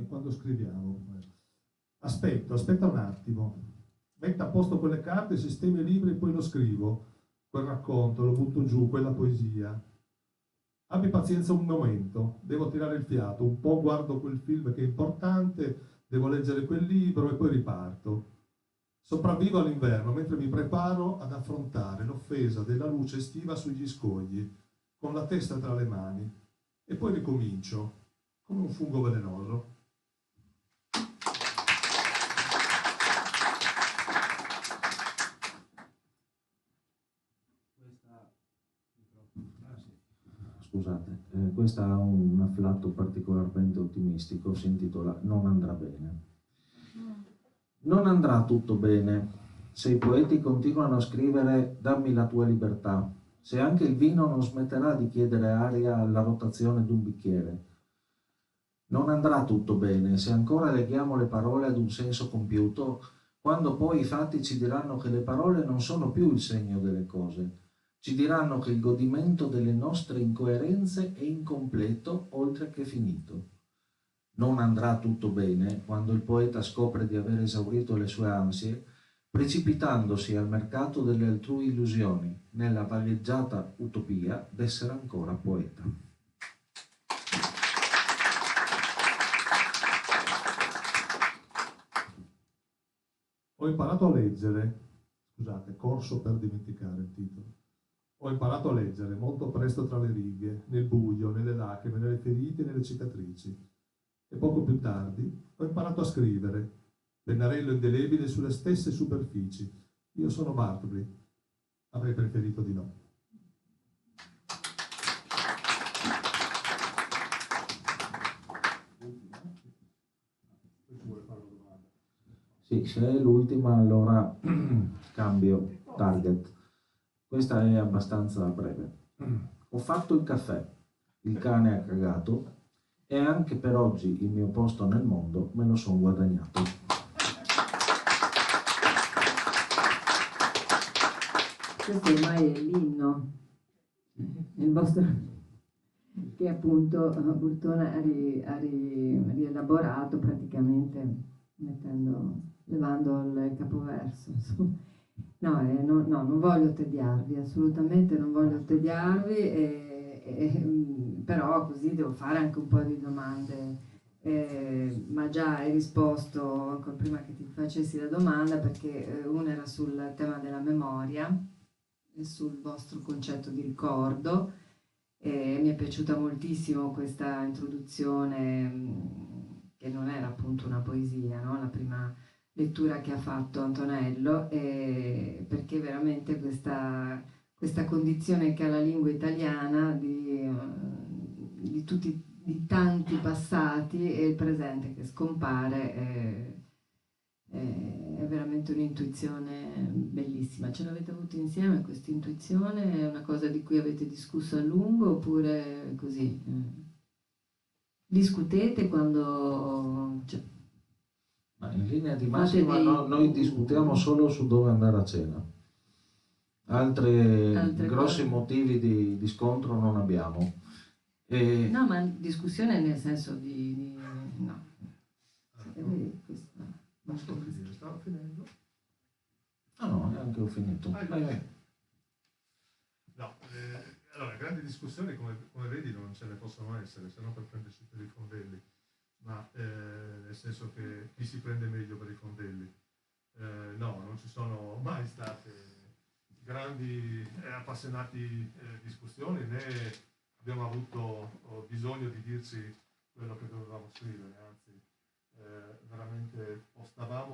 Quando scriviamo, aspetta un attimo, metto a posto quelle carte, sistemi i libri e poi lo scrivo, quel racconto, lo butto giù, quella poesia. Abbi pazienza un momento, devo tirare il fiato, un po' guardo quel film che è importante, devo leggere quel libro e poi riparto. Sopravvivo all'inverno mentre mi preparo ad affrontare l'offesa della luce estiva sugli scogli, con la testa tra le mani, e poi ricomincio, come un fungo velenoso. Scusate, questa ha un afflatto particolarmente ottimistico, si intitola Non andrà bene. Non andrà tutto bene se i poeti continuano a scrivere dammi la tua libertà, se anche il vino non smetterà di chiedere aria alla rotazione d'un bicchiere. Non andrà tutto bene se ancora leghiamo le parole ad un senso compiuto, quando poi i fatti ci diranno che le parole non sono più il segno delle cose. Ci diranno che il godimento delle nostre incoerenze è incompleto oltre che finito. Non andrà tutto bene quando il poeta scopre di aver esaurito le sue ansie, precipitandosi al mercato delle altrui illusioni, nella vagheggiata utopia d'essere ancora poeta. Ho imparato a leggere, scusate, corso per dimenticare il titolo. Ho imparato a leggere molto presto tra le righe, nel buio, nelle lacrime, nelle ferite e nelle cicatrici. E poco più tardi ho imparato a scrivere, pennarello indelebile sulle stesse superfici. Io sono Bartleby. Avrei preferito di no. Sì, se è l'ultima allora cambio target. Questa è abbastanza breve. Ho fatto il caffè, il cane ha cagato e anche per oggi il mio posto nel mondo me lo sono guadagnato. Questo ormai è l'inno, il vostro, che appunto Burtone ha rielaborato praticamente levando il capoverso. No, non voglio tediarvi, assolutamente non voglio tediarvi, però così devo fare anche un po' di domande, ma già hai risposto ancora prima che ti facessi la domanda, perché una era sul tema della memoria e sul vostro concetto di ricordo, e mi è piaciuta moltissimo questa introduzione, che non era appunto una poesia, no? La prima lettura che ha fatto Antonello, perché veramente questa condizione che ha la lingua italiana di tanti passati e il presente che scompare È veramente un'intuizione bellissima. Ce l'avete avuta insieme questa intuizione? È una cosa di cui avete discusso a lungo oppure così? Discutete quando... Cioè, ma in linea di fate massima dei... noi discutiamo solo su dove andare a cena. Altre grossi cose? motivi di scontro non abbiamo. No, ma discussione nel senso no. Non sto finendo, stavo finendo. Ah no, neanche ho finito. Vai. Vai. No, allora, grandi discussioni come vedi non ce ne possono essere, se no per prendersi per i fondelli, ma nel senso che chi si prende meglio per i fondelli? No, non ci sono mai state grandi appassionati discussioni, né abbiamo avuto bisogno di dirci quello che dovevamo scrivere, anzi veramente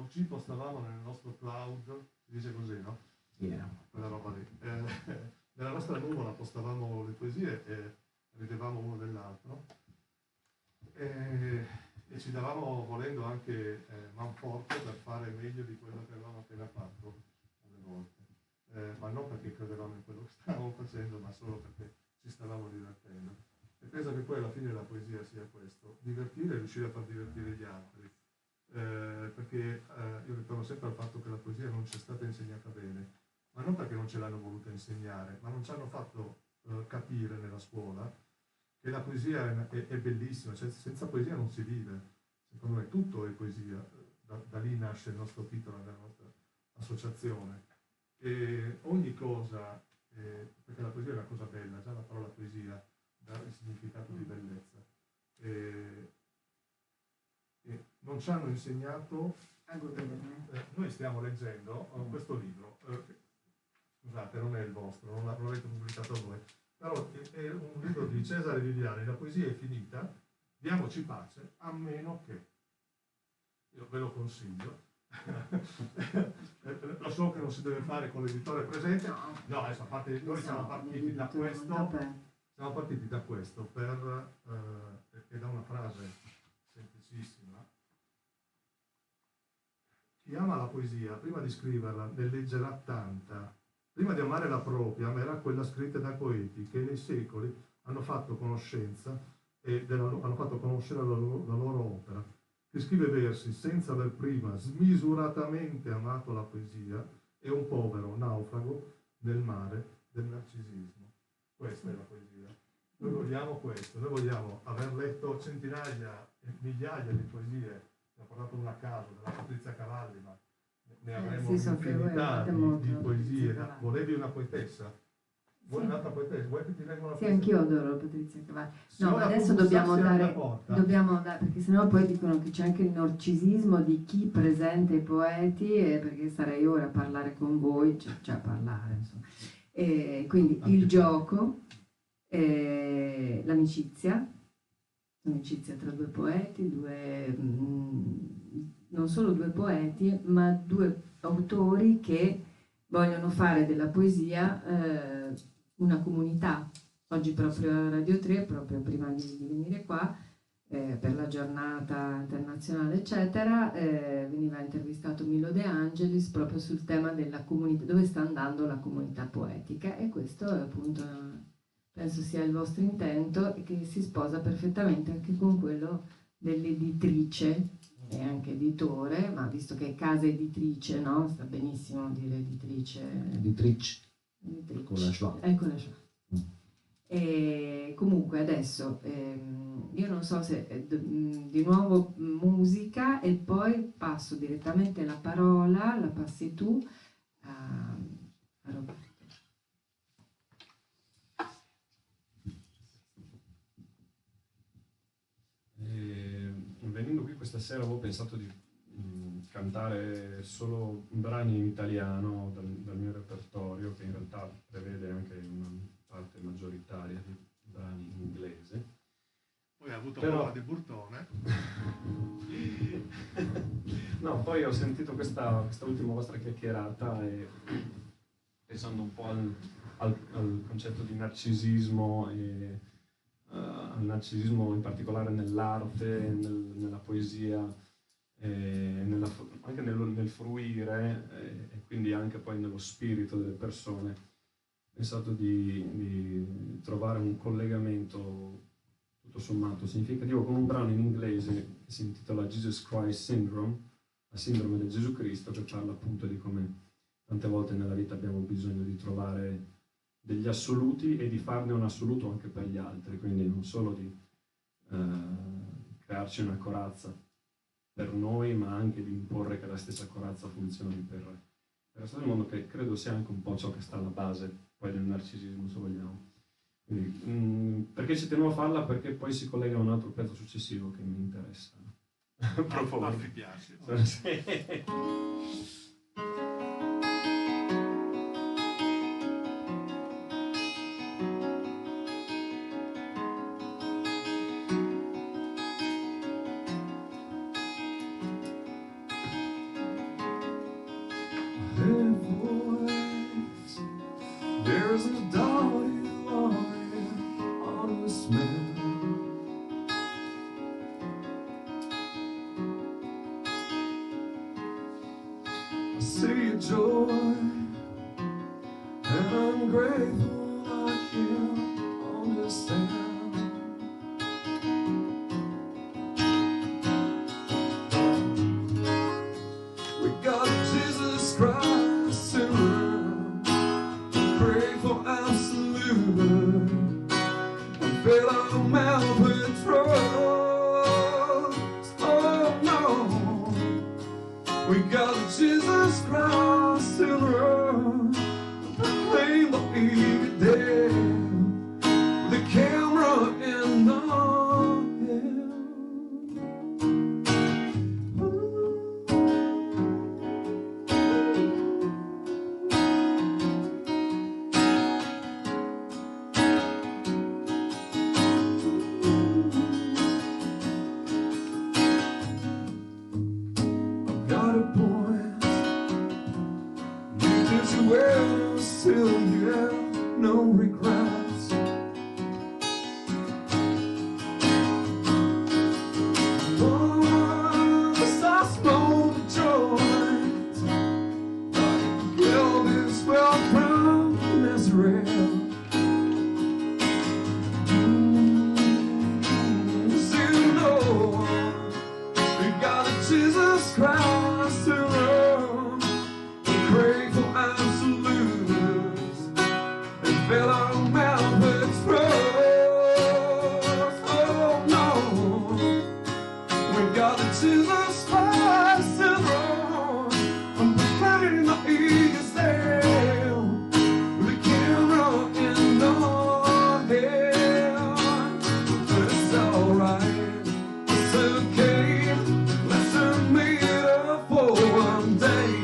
ci postavamo nel nostro cloud, si dice così, no? Yeah. Quella roba lì. Nella nostra nuvola postavamo le poesie e ridevamo uno dell'altro e ci davamo volendo anche manforte per fare meglio di quello che avevamo appena fatto alle volte, ma non perché credevamo in quello che stavamo facendo, ma solo perché ci stavamo divertendo. E penso che poi alla fine la poesia sia questo, divertire e riuscire a far divertire gli altri, perché io ritorno sempre al fatto che la poesia non ci è stata insegnata bene, ma non perché non ce l'hanno voluta insegnare, ma non ci hanno fatto capire nella scuola che la poesia è bellissima, cioè senza poesia non si vive, secondo me tutto è poesia, da lì nasce il nostro titolo della nostra associazione, e ogni cosa, perché la poesia è una cosa bella, già la parola poesia dà il significato di bellezza, e non ci hanno insegnato, noi stiamo leggendo questo libro, scusate, non è il vostro, non l'avete pubblicato voi, però è un libro di Cesare Viviani, La poesia è finita, diamoci pace, a meno che, io ve lo consiglio, lo so che non si deve fare con l'editore presente, no, adesso a parte, noi siamo partiti da questo, e da una frase semplicissima. Chi ama la poesia, prima di scriverla, ne leggerà tanta. Prima di amare la propria, amerà quella scritta da poeti che nei secoli hanno fatto conoscenza hanno fatto conoscere la loro opera. Chi scrive versi senza aver prima smisuratamente amato la poesia è un povero naufrago nel mare del narcisismo. Questa è la poesia. Noi vogliamo questo, noi vogliamo aver letto centinaia e migliaia di poesie, ne ho parlato una a caso, della Patrizia Cavalli, ma ne avremo un'infinità di poesie. Volevi una poetessa? Vuoi un'altra poetessa? Vuoi che ti legga una poesia? Sì, anch'io adoro Patrizia Cavalli. No, ma adesso dobbiamo dare, perché sennò poi dicono che c'è anche il narcisismo di chi presenta i poeti, perché sarei ora a parlare con voi, cioè a parlare, insomma. Quindi il gioco, l'amicizia tra due poeti, non solo due poeti, ma due autori che vogliono fare della poesia una comunità. Oggi proprio a Radio 3, proprio prima di venire qua, per la giornata internazionale eccetera, veniva intervistato Milo De Angelis proprio sul tema della comunità, dove sta andando la comunità poetica, e questo è appunto, penso sia il vostro intento, e che si sposa perfettamente anche con quello dell'editrice e anche editore, ma visto che è casa editrice, no? Sta benissimo dire editrice. Con la schwa. E comunque adesso io non so se di nuovo musica, e poi passo direttamente la parola, la passi tu a Roberto. Venendo qui questa sera avevo pensato di cantare solo brani in italiano dal mio repertorio, che in realtà prevede anche una parte maggioritaria di brani in inglese. Poi ha avuto paura di Burtone. No, poi ho sentito questa ultima vostra chiacchierata e pensando un po' al concetto di narcisismo e al narcisismo in particolare nell'arte, nella poesia, anche nel fruire e quindi anche poi nello spirito delle persone. Ho pensato di trovare un collegamento tutto sommato significativo con un brano in inglese che si intitola Jesus Christ Syndrome, la sindrome del Gesù Cristo, che parla appunto di come tante volte nella vita abbiamo bisogno di trovare degli assoluti e di farne un assoluto anche per gli altri, quindi non solo di crearci una corazza per noi, ma anche di imporre che la stessa corazza funzioni per il resto del mondo, che credo sia anche un po' ciò che sta alla base poi del narcisismo, se vogliamo. Quindi, perché ci tenevo a farla? Perché poi si collega a un altro pezzo successivo che mi interessa. A mi piace. There's no doubt you are an honest man. I see your joy, and I'm grateful I can understand. We got Jesus Christ in pray for absolute and fill our mouth with trust. Oh no, we got Jesus Christ in us, proclaim the eager day, the camera in the hand. Got a point, you did you well, still you have no regrets. Once I smoke a joint, Elvis well from Israel. You know, we got a Jesus Christ to run, pray for absolutes, and fill our mouth with trust. Oh no, we got a Jesus Christ to run, and proclaim the eager sail, the camera in the hand. But it's alright, it's okay. Let's meet up for one day,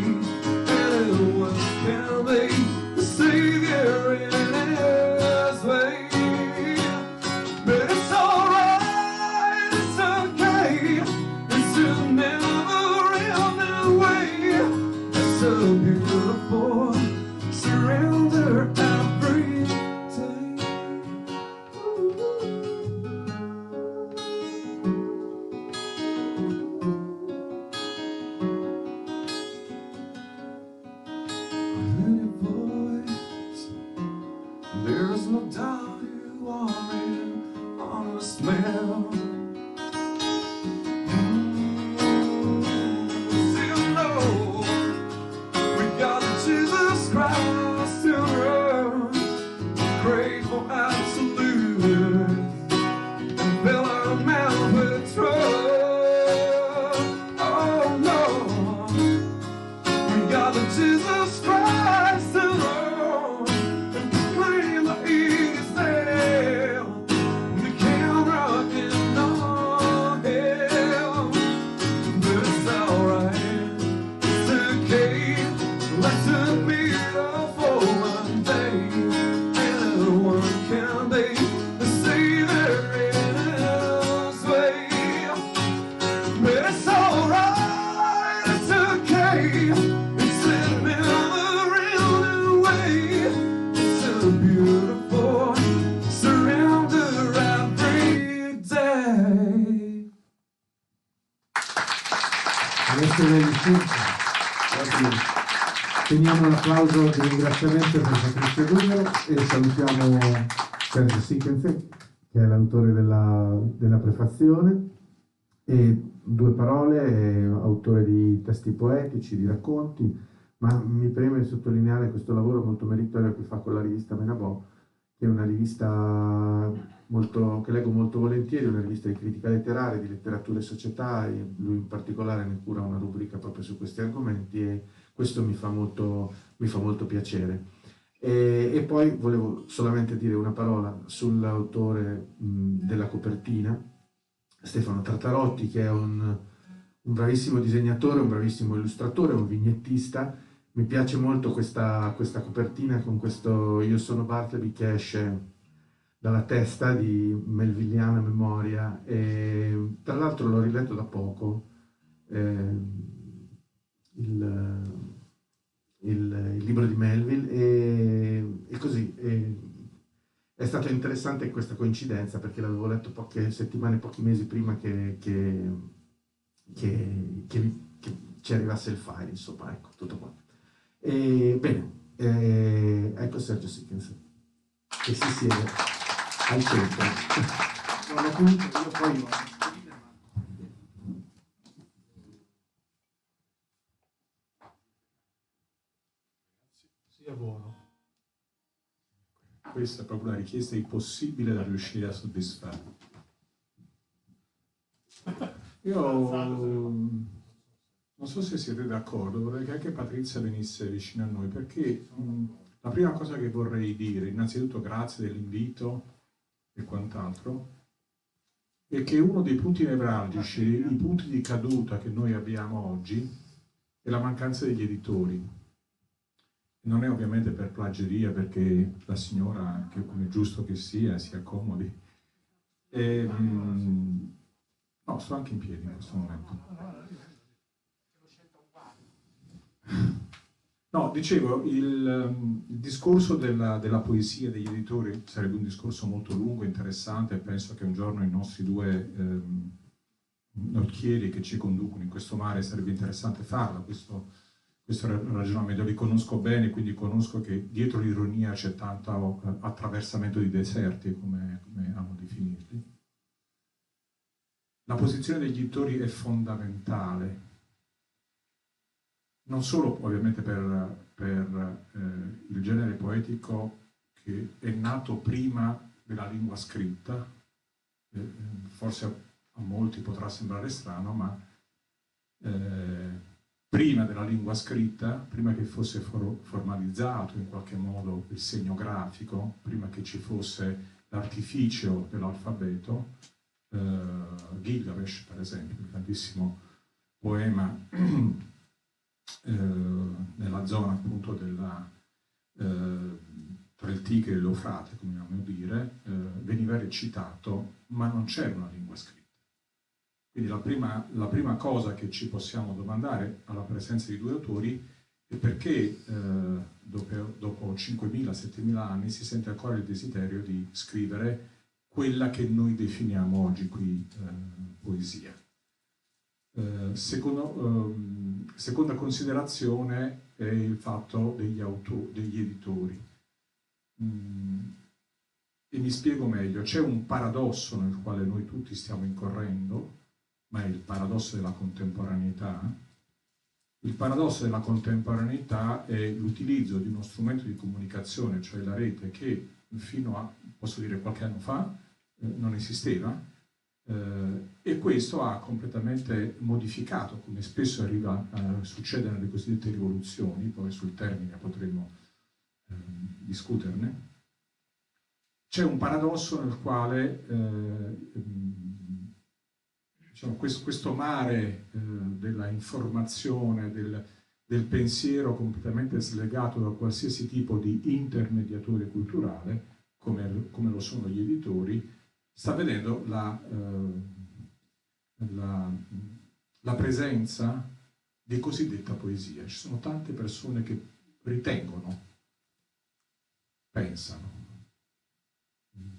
and what can be the Savior in His way? But it's alright, it's okay, it's a never-ending way. It's so beautiful, surrender every day. Voice, there's no doubt you are an honest man. You know, we got Jesus Christ in us, pray for absolute, and fill our mouth with trust. Oh no, we got the Jesus Christ alone, and proclaim the eager sail, the camera in the Grazie a lei, teniamo un applauso di ringraziamento per Patrizia Dugaro e salutiamo Sergio Sickense, che è l'autore della prefazione, e due parole, autore di testi poetici, di racconti, ma mi preme sottolineare questo lavoro molto meritorio che fa con la rivista Menabò, che è una rivista che leggo molto volentieri, una rivista di critica letteraria, di letteratura e società, e lui in particolare ne cura una rubrica proprio su questi argomenti, e questo mi fa molto piacere. E poi volevo solamente dire una parola sull'autore della copertina, Stefano Tartarotti, che è un bravissimo disegnatore, un bravissimo illustratore, un vignettista. Mi piace molto questa copertina con questo Io sono Bartleby che esce dalla testa di Melvilliana memoria, e tra l'altro l'ho riletto da poco, il libro di Melville, e così è stato interessante questa coincidenza, perché l'avevo letto poche settimane, pochi mesi prima che ci arrivasse il file, insomma, ecco, tutto qua. Ecco Sergio Sickense, che si siede al centro. Buon appunto, io poi sia buono. Questa è proprio una richiesta impossibile da riuscire a soddisfare. Io non so se siete d'accordo, vorrei che anche Patrizia venisse vicino a noi, perché la prima cosa che vorrei dire, innanzitutto grazie dell'invito e quant'altro, è che uno dei punti nevralgici, i punti di caduta che noi abbiamo oggi, è la mancanza degli editori. Non è ovviamente per plagieria, perché la signora, che come è giusto che sia, si accomodi. No, sto anche in piedi in questo momento. No, dicevo, il discorso della poesia degli editori sarebbe un discorso molto lungo, interessante, e penso che un giorno i nostri due nocchieri che ci conducono in questo mare sarebbe interessante farlo, questo ragionamento. Li conosco bene, quindi conosco che dietro l'ironia c'è tanto attraversamento di deserti, come amo definirli. La posizione degli editori è fondamentale, non solo ovviamente per il genere poetico, che è nato prima della lingua scritta, forse a molti potrà sembrare strano, ma prima della lingua scritta, prima che fosse formalizzato in qualche modo il segno grafico, prima che ci fosse l'artificio dell'alfabeto, Gilgamesh, per esempio, il grandissimo poema nella zona appunto tra il Tigri e l'Eufrate, come amiamo dire, veniva recitato, ma non c'era una lingua scritta. Quindi la prima cosa che ci possiamo domandare alla presenza di due autori è perché dopo 5.000-7.000 anni si sente ancora il desiderio di scrivere quella che noi definiamo oggi qui poesia. Seconda considerazione è il fatto degli editori. E mi spiego meglio. C'è un paradosso nel quale noi tutti stiamo incorrendo, ma è il paradosso della contemporaneità. Il paradosso della contemporaneità è l'utilizzo di uno strumento di comunicazione, cioè la rete, che fino a, posso dire, qualche anno fa non esisteva, e questo ha completamente modificato, come spesso succede nelle cosiddette rivoluzioni, poi sul termine potremo discuterne. C'è un paradosso nel quale diciamo, questo mare della informazione, del pensiero completamente slegato da qualsiasi tipo di intermediatore culturale, come lo sono gli editori, sta vedendo la presenza di cosiddetta poesia. Ci sono tante persone che ritengono, pensano,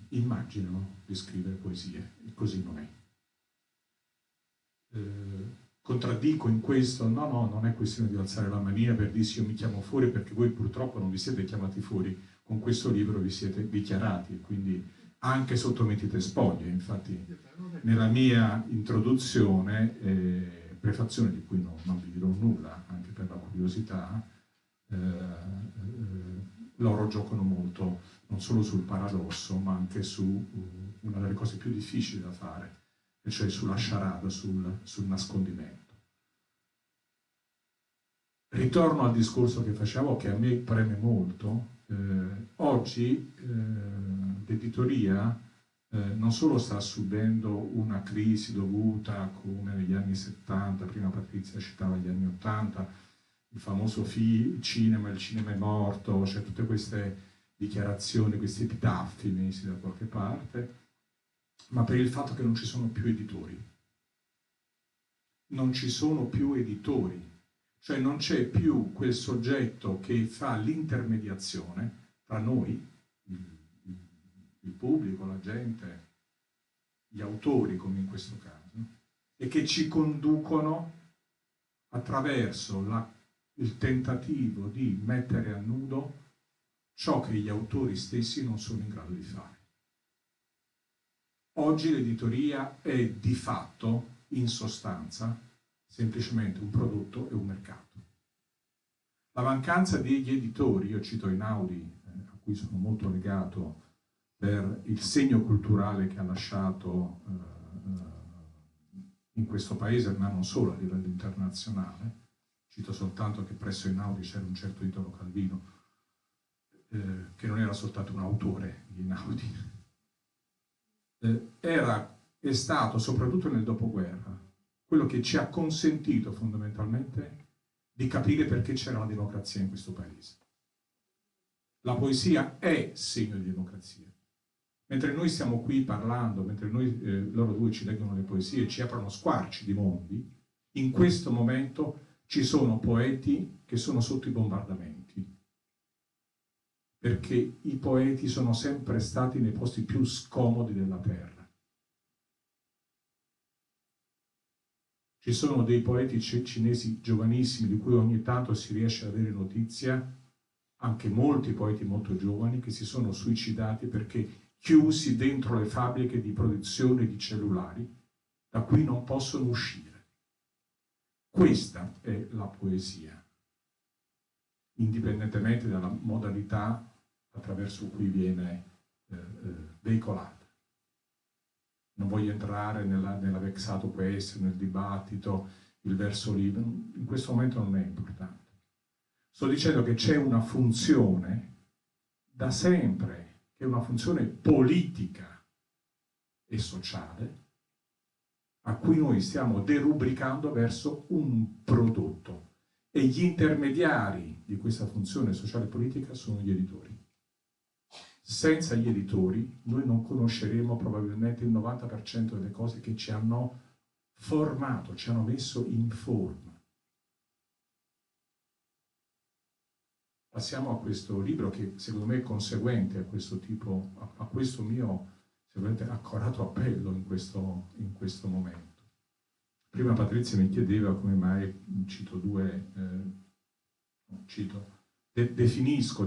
immaginano di scrivere poesie, e così non è. contraddico in questo, no, non è questione di alzare la manina per dirsi io mi chiamo fuori, perché voi purtroppo non vi siete chiamati fuori, con questo libro vi siete dichiarati, e quindi anche sottomettete spoglie. Infatti nella mia introduzione, prefazione di cui non vi dirò nulla, anche per la curiosità, loro giocano molto non solo sul paradosso, ma anche su una delle cose più difficili da fare, e cioè sulla charade, sul nascondimento. Ritorno al discorso che facevo, che a me preme molto. Oggi l'editoria non solo sta subendo una crisi dovuta, come negli anni 70, prima Patrizia citava gli anni 80, il famoso cinema, il cinema è morto, cioè tutte queste dichiarazioni, questi epitaffi messi da qualche parte, ma per il fatto che non ci sono più editori. Non ci sono più editori, cioè non c'è più quel soggetto che fa l'intermediazione tra noi, il pubblico, la gente, gli autori come in questo caso, e che ci conducono attraverso il tentativo di mettere a nudo ciò che gli autori stessi non sono in grado di fare. Oggi l'editoria è di fatto, in sostanza, semplicemente un prodotto e un mercato. La mancanza degli editori, io cito Einaudi, a cui sono molto legato per il segno culturale che ha lasciato in questo paese, ma non solo a livello internazionale. Cito soltanto che presso Einaudi c'era un certo Italo Calvino, che non era soltanto un autore di Einaudi, è stato, soprattutto nel dopoguerra, quello che ci ha consentito fondamentalmente di capire perché c'era la democrazia in questo paese. La poesia è segno di democrazia. Mentre noi stiamo qui parlando, mentre loro due ci leggono le poesie e ci aprono squarci di mondi, in questo momento ci sono poeti che sono sotto i bombardamenti, perché i poeti sono sempre stati nei posti più scomodi della terra. Ci sono dei poeti cinesi giovanissimi di cui ogni tanto si riesce ad avere notizia, anche molti poeti molto giovani che si sono suicidati perché chiusi dentro le fabbriche di produzione di cellulari da cui non possono uscire. Questa è la poesia, indipendentemente dalla modalità attraverso cui viene veicolata. Non voglio entrare nella vexato questo, nel dibattito, il verso libero, in questo momento non è importante. Sto dicendo che c'è una funzione da sempre, che è una funzione politica e sociale, a cui noi stiamo derubricando verso un prodotto. E gli intermediari di questa funzione sociale e politica sono gli editori. Senza gli editori noi non conosceremo probabilmente il 90% delle cose che ci hanno formato, ci hanno messo in forma. Passiamo a questo libro che secondo me è conseguente a questo tipo, a questo mio accorato appello in questo momento. Prima Patrizia mi chiedeva come mai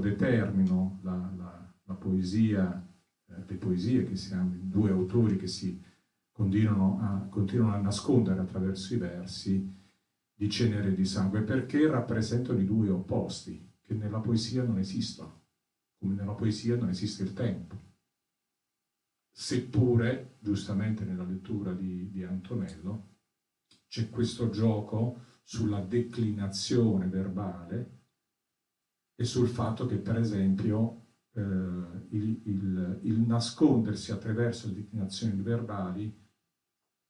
determino la poesia, le poesie che siamo, due autori che si continuano a nascondere attraverso i versi di cenere e di sangue, perché rappresentano i due opposti che nella poesia non esistono, come nella poesia non esiste il tempo. Seppure, giustamente nella lettura di Antonello, c'è questo gioco sulla declinazione verbale e sul fatto che, per esempio, il nascondersi attraverso le declinazioni verbali,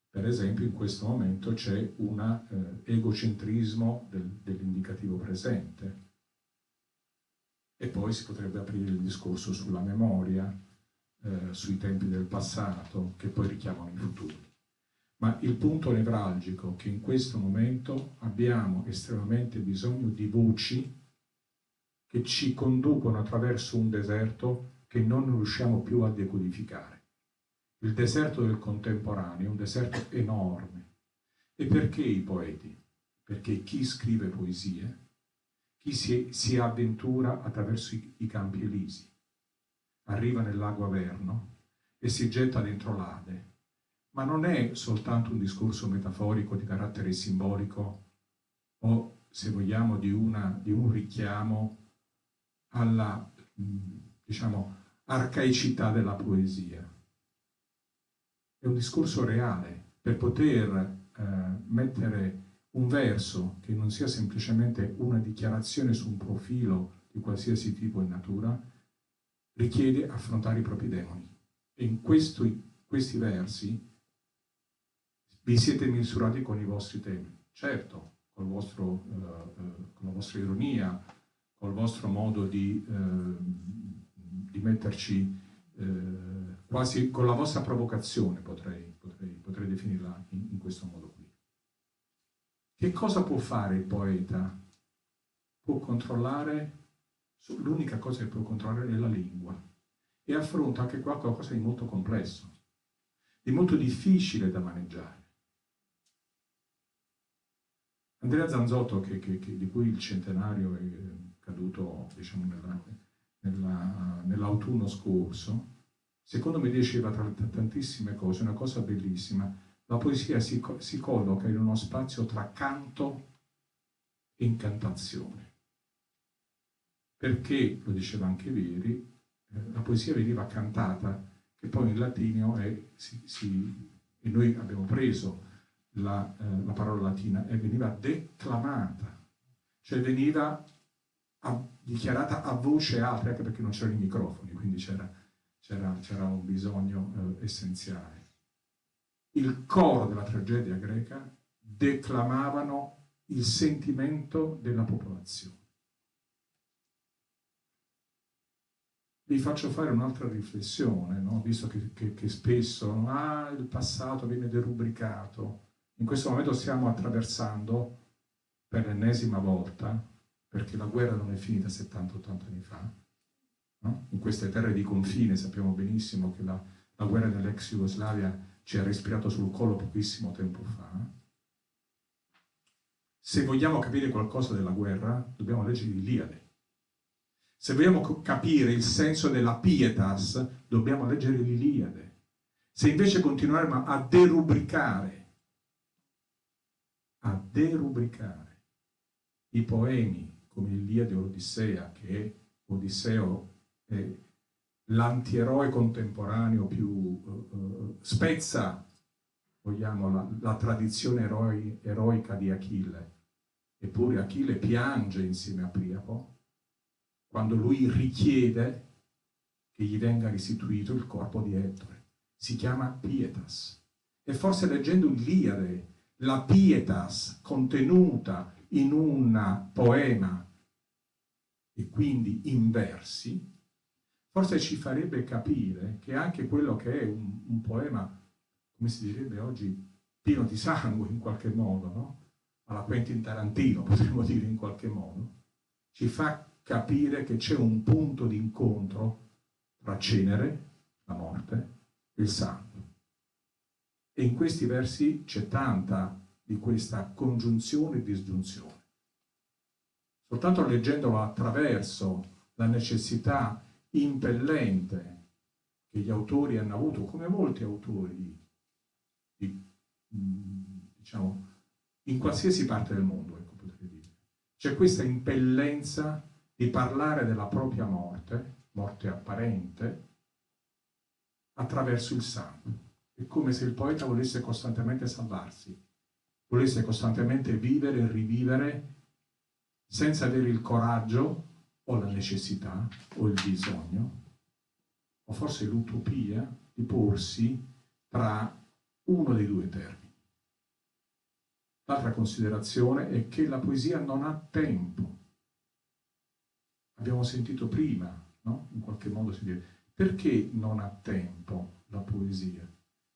per esempio, in questo momento c'è un egocentrismo dell'indicativo presente. E poi si potrebbe aprire il discorso sulla memoria, sui tempi del passato, che poi richiamano i futuri. Ma il punto nevralgico è che in questo momento abbiamo estremamente bisogno di voci che ci conducono attraverso un deserto che non riusciamo più a decodificare. Il deserto del contemporaneo è un deserto enorme. E perché i poeti? perché chi scrive poesie, chi si avventura attraverso i campi elisi, arriva nel lago Averno e si getta dentro l'Ade, ma non è soltanto un discorso metaforico di carattere simbolico o, se vogliamo, di un richiamo alla, diciamo, arcaicità della poesia. È un discorso reale. Per poter mettere un verso che non sia semplicemente una dichiarazione su un profilo di qualsiasi tipo in natura, richiede affrontare i propri demoni. E in questi versi vi siete misurati con i vostri temi, certo, con la vostra ironia, col vostro modo di metterci quasi con la vostra provocazione, potrei definirla in questo modo qui. Che cosa può fare il poeta? Può controllare, l'unica cosa che può controllare è la lingua, e affronta anche qualcosa di molto complesso, di molto difficile da maneggiare. Andrea Zanzotto, di cui il centenario è caduto, diciamo, nell'autunno scorso, secondo me diceva tra tantissime cose una cosa bellissima: la poesia si colloca in uno spazio tra canto e incantazione, perché, lo diceva anche Vieri, la poesia veniva cantata, che poi in latino e noi abbiamo preso la parola latina, e veniva declamata, cioè veniva dichiarata a voce alta, anche perché non c'erano i microfoni, quindi c'era un bisogno essenziale. Il coro della tragedia greca declamavano il sentimento della popolazione. Vi faccio fare un'altra riflessione, no? Visto che spesso il passato viene derubricato. In questo momento stiamo attraversando per l'ennesima volta, perché la guerra non è finita 70-80 anni fa, no? In queste terre di confine sappiamo benissimo che la guerra nell'ex Jugoslavia ci ha respirato sul collo pochissimo tempo fa. Se vogliamo capire qualcosa della guerra, dobbiamo leggere l'Iliade. Se vogliamo capire il senso della pietas, dobbiamo leggere l'Iliade. Se invece continueremo a derubricare i poemi come l'Iliade o l'Odissea, che Odisseo è l'antieroe contemporaneo più spezza, vogliamo, la tradizione eroica di Achille. Eppure Achille piange insieme a Priapo quando lui richiede che gli venga restituito il corpo di Ettore. Si chiama pietas. E forse leggendo l'Iliade, la pietas contenuta in un poema e quindi in versi, forse ci farebbe capire che anche quello che è un poema, come si direbbe oggi, pieno di sangue in qualche modo, no? Alla Quentin Tarantino, potremmo dire in qualche modo, ci fa capire che c'è un punto di incontro tra cenere, la morte, e il sangue. E in questi versi c'è tanta di questa congiunzione e disgiunzione. Soltanto leggendolo attraverso la necessità impellente che gli autori hanno avuto, come molti autori, diciamo, in qualsiasi parte del mondo, ecco, potrei dire. C'è questa impellenza di parlare della propria morte apparente, attraverso il sangue. È come se il poeta volesse costantemente salvarsi, volesse costantemente vivere e rivivere senza avere il coraggio o la necessità o il bisogno, o forse l'utopia di porsi tra uno dei due termini. L'altra considerazione è che la poesia non ha tempo. Abbiamo sentito prima, no? In qualche modo si dice, perché non ha tempo la poesia?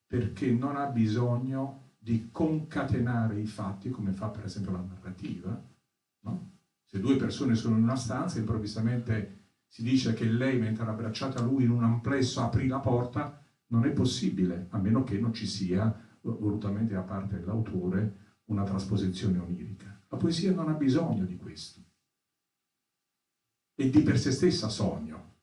Perché non ha bisogno di concatenare i fatti, come fa per esempio la narrativa, no? Se due persone sono in una stanza, improvvisamente si dice che lei, mentre era abbracciata a lui in un amplesso, aprì la porta, non è possibile, a meno che non ci sia, volutamente da parte dell'autore, una trasposizione onirica. La poesia non ha bisogno di questo. È di per sé stessa sogno,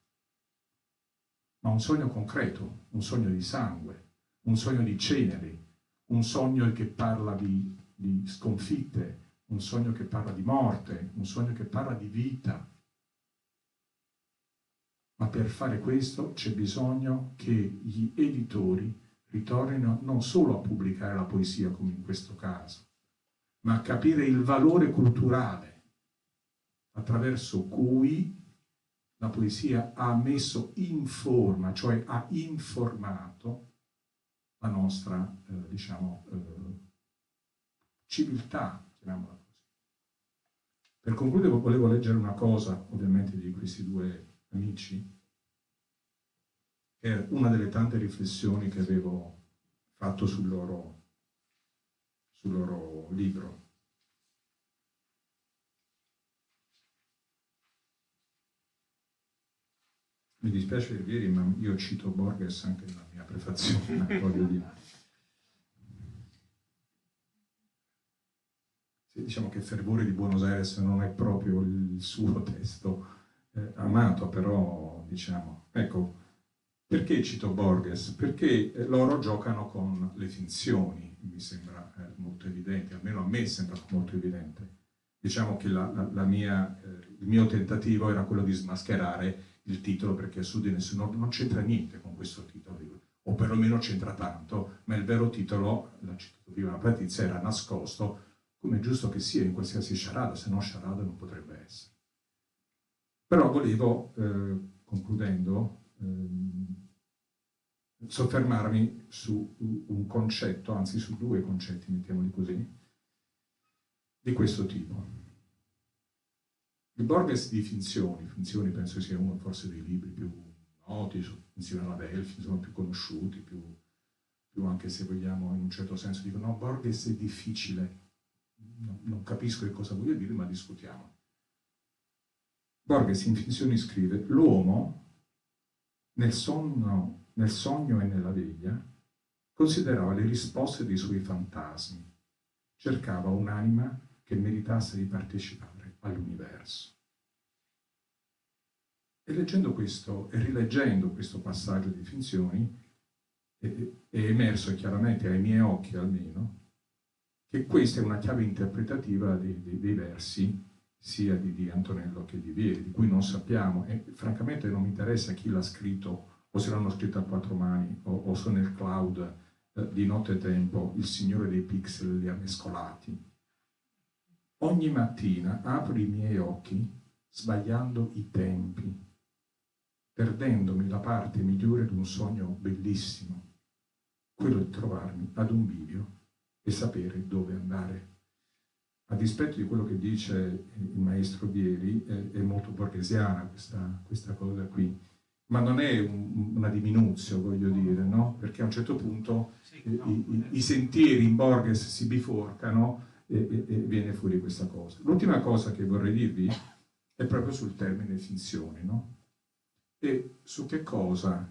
ma un sogno concreto, un sogno di sangue, un sogno di ceneri, un sogno che parla di sconfitte, un sogno che parla di morte, un sogno che parla di vita. Ma per fare questo c'è bisogno che gli editori ritornino non solo a pubblicare la poesia, come in questo caso, ma a capire il valore culturale attraverso cui la poesia ha messo in forma, cioè ha informato la nostra, civiltà, chiamiamola così. Per concludere volevo leggere una cosa, ovviamente, di questi due amici, che è una delle tante riflessioni che avevo fatto sul loro libro. Mi dispiace per ieri, ma io cito Borges anche nella mia prefazione, voglio dire. Sì, diciamo che Fervore di Buenos Aires non è proprio il suo testo amato, però, diciamo, ecco, perché cito Borges? Perché loro giocano con le finzioni, mi sembra molto evidente, almeno a me sembra molto evidente. Diciamo che il mio tentativo era quello di smascherare il titolo, perché su di nessuno non c'entra niente con questo titolo, o perlomeno c'entra tanto, ma il vero titolo, l'ha citato prima Patrizia, era nascosto, come è giusto che sia in qualsiasi charada, se no charada non potrebbe essere. Però volevo, concludendo, soffermarmi su un concetto, anzi su due concetti, mettiamoli così, di questo tipo. Il Borges di finzioni penso sia uno forse dei libri più noti, su Finzione alla Delphi, insomma, più conosciuti, più anche, se vogliamo, in un certo senso dico no, Borges è difficile, non capisco che cosa voglia dire, ma discutiamo. Borges in Finzioni scrive: l'uomo nel sogno e nella veglia considerava le risposte dei suoi fantasmi, cercava un'anima che meritasse di partecipare all'universo. E leggendo questo e rileggendo questo passaggio di Finzioni è emerso chiaramente, ai miei occhi almeno, che questa è una chiave interpretativa dei versi sia di Antonello che di Vieri, di cui non sappiamo, e francamente non mi interessa chi l'ha scritto, o se l'hanno scritto a quattro mani, o se nel cloud di nottetempo il Signore dei Pixel li ha mescolati. Ogni mattina apro i miei occhi sbagliando i tempi, perdendomi la parte migliore di un sogno bellissimo, quello di trovarmi ad un bivio e sapere dove andare. A dispetto di quello che dice il maestro Vieri, è molto borghesiana questa cosa qui, ma non è una diminuzione, voglio dire, no? Perché a un certo punto i sentieri in Borges si biforcano e viene fuori questa cosa. L'ultima cosa che vorrei dirvi è proprio sul termine finzioni, no? E su che cosa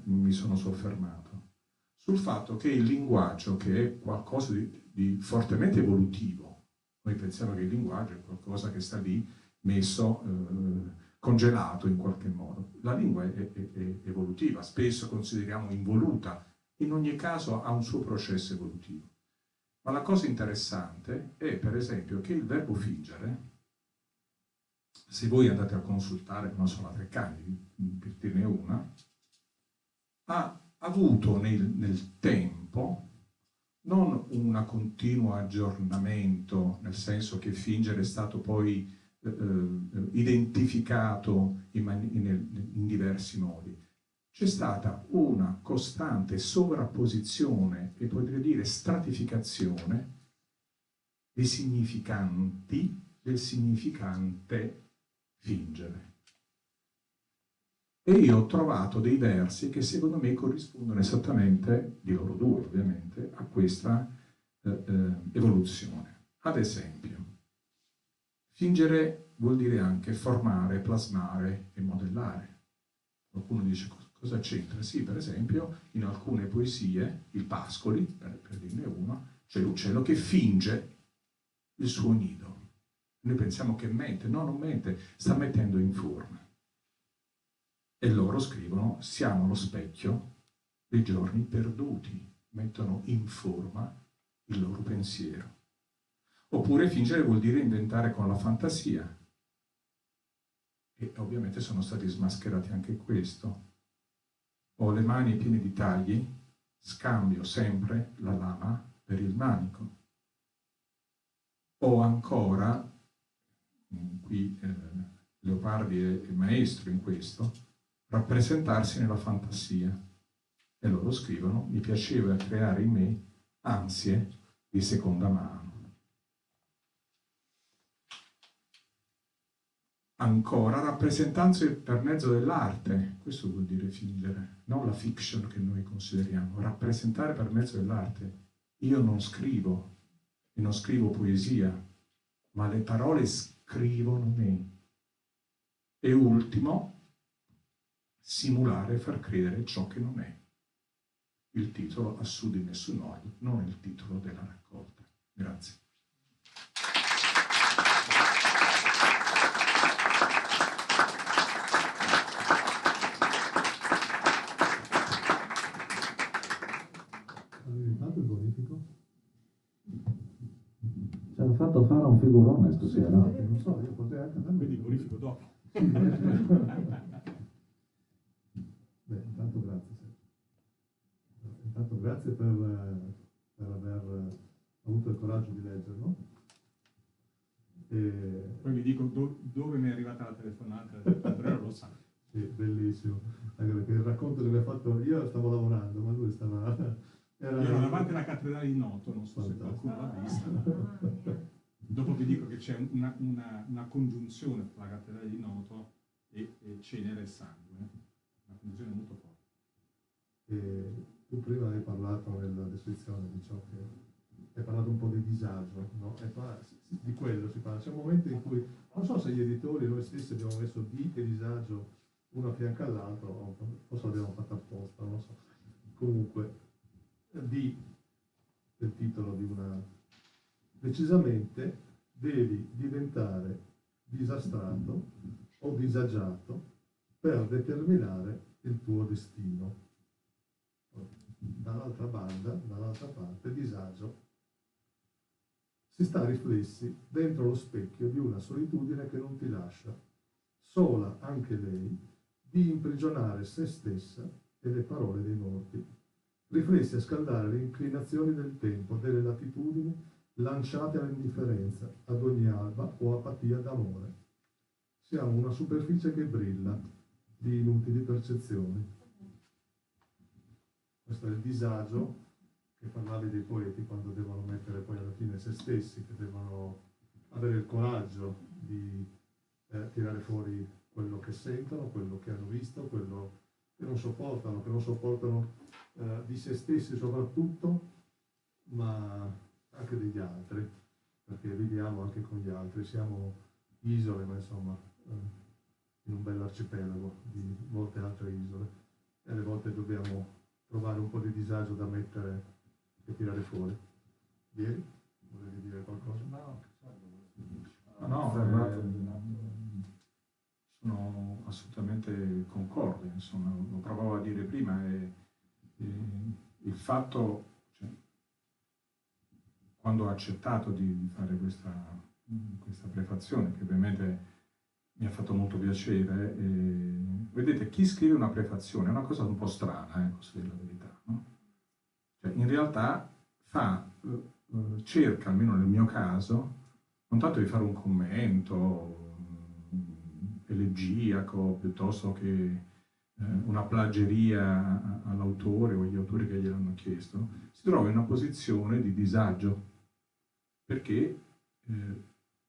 mi sono soffermato? Sul fatto che il linguaggio, che è qualcosa di fortemente evolutivo, noi pensiamo che il linguaggio è qualcosa che sta lì messo, congelato in qualche modo. La lingua è evolutiva, spesso consideriamo involuta, in ogni caso ha un suo processo evolutivo. Ma la cosa interessante è, per esempio, che il verbo fingere, se voi andate a consultare, non sono Treccani, per dirne una, ha avuto nel tempo non un continuo aggiornamento, nel senso che fingere è stato poi identificato in diversi modi. C'è stata una costante sovrapposizione e potrei dire stratificazione dei significanti del significante fingere. E io ho trovato dei versi che secondo me corrispondono esattamente, di loro due ovviamente, a questa evoluzione. Ad esempio, fingere vuol dire anche formare, plasmare e modellare. Qualcuno dice cosa c'entra? Sì, per esempio, in alcune poesie, il Pascoli, per dirne uno, c'è l'uccello che finge il suo nido. Noi pensiamo che mente, no, non mente, sta mettendo in forma. E loro scrivono: siamo lo specchio dei giorni perduti, mettono in forma il loro pensiero. Oppure fingere vuol dire inventare con la fantasia. E ovviamente sono stati smascherati anche questo. Ho le mani piene di tagli, scambio sempre la lama per il manico. O ancora, qui Leopardi è maestro in questo, rappresentarsi nella fantasia. E loro scrivono: mi piaceva creare in me ansie di seconda mano. Ancora, rappresentanze per mezzo dell'arte, questo vuol dire fingere, non la fiction che noi consideriamo, rappresentare per mezzo dell'arte. Io non scrivo, e non scrivo poesia, ma le parole scrivono me. E ultimo, simulare e far credere ciò che non è. Il titolo a su di nessun olio, non è il titolo della raccolta. Grazie. Avevi fatto il bonifico? Ci hanno fatto fare un figurone stasera. Non so, io potrei anche andare. Quindi il bonifico dopo. Beh, intanto grazie. Intanto grazie per aver avuto il coraggio di leggerlo. Poi vi dico dove mi è arrivata la telefonata, Andrea lo sa. Sì, bellissimo. Anche perché il racconto che mi ha fatto, io stavo lavorando, ma lui stava... Io ero davanti alla cattedrale di Noto, non so se qualcuno l'ha vista. Dopo vi dico che c'è una congiunzione tra la cattedrale di Noto e cenere e sangue, una congiunzione molto forte. E tu prima hai parlato nella descrizione di ciò che hai parlato un po' di disagio, no? E qua di quello si parla. C'è un momento in cui, non so se gli editori, noi stessi abbiamo messo di e disagio uno a fianco all'altro, o forse l'abbiamo fatto apposta, non lo so. Comunque, di del titolo di una... Decisamente devi diventare disastrato o disagiato per determinare il tuo destino. Dall'altra parte, disagio si sta riflessi dentro lo specchio di una solitudine che non ti lascia, sola anche lei, di imprigionare se stessa e le parole dei morti. Riflessi a scaldare le inclinazioni del tempo, delle latitudini lanciate all'indifferenza, ad ogni alba o apatia d'amore. Siamo una superficie che brilla di inutili percezioni. Questo è il disagio che parlavi dei poeti quando devono mettere poi alla fine se stessi, che devono avere il coraggio di tirare fuori quello che sentono, quello che hanno visto, quello che non sopportano di se stessi soprattutto, ma anche degli altri, perché viviamo anche con gli altri, siamo isole, ma insomma in un bell'arcipelago di molte altre isole, e alle volte dobbiamo trovare un po' di disagio da mettere e tirare fuori. Vieri? Volevi dire qualcosa? Sono assolutamente concorde, insomma, lo provavo a dire prima, il fatto, cioè, quando ho accettato di fare questa prefazione, che ovviamente mi ha fatto molto piacere, vedete, chi scrive una prefazione è una cosa un po' strana, posso dire la verità, no? Cioè, in realtà cerca, almeno nel mio caso, non tanto di fare un commento elegiaco, piuttosto che una plagieria all'autore o agli autori che gliel'hanno chiesto, si trova in una posizione di disagio, perché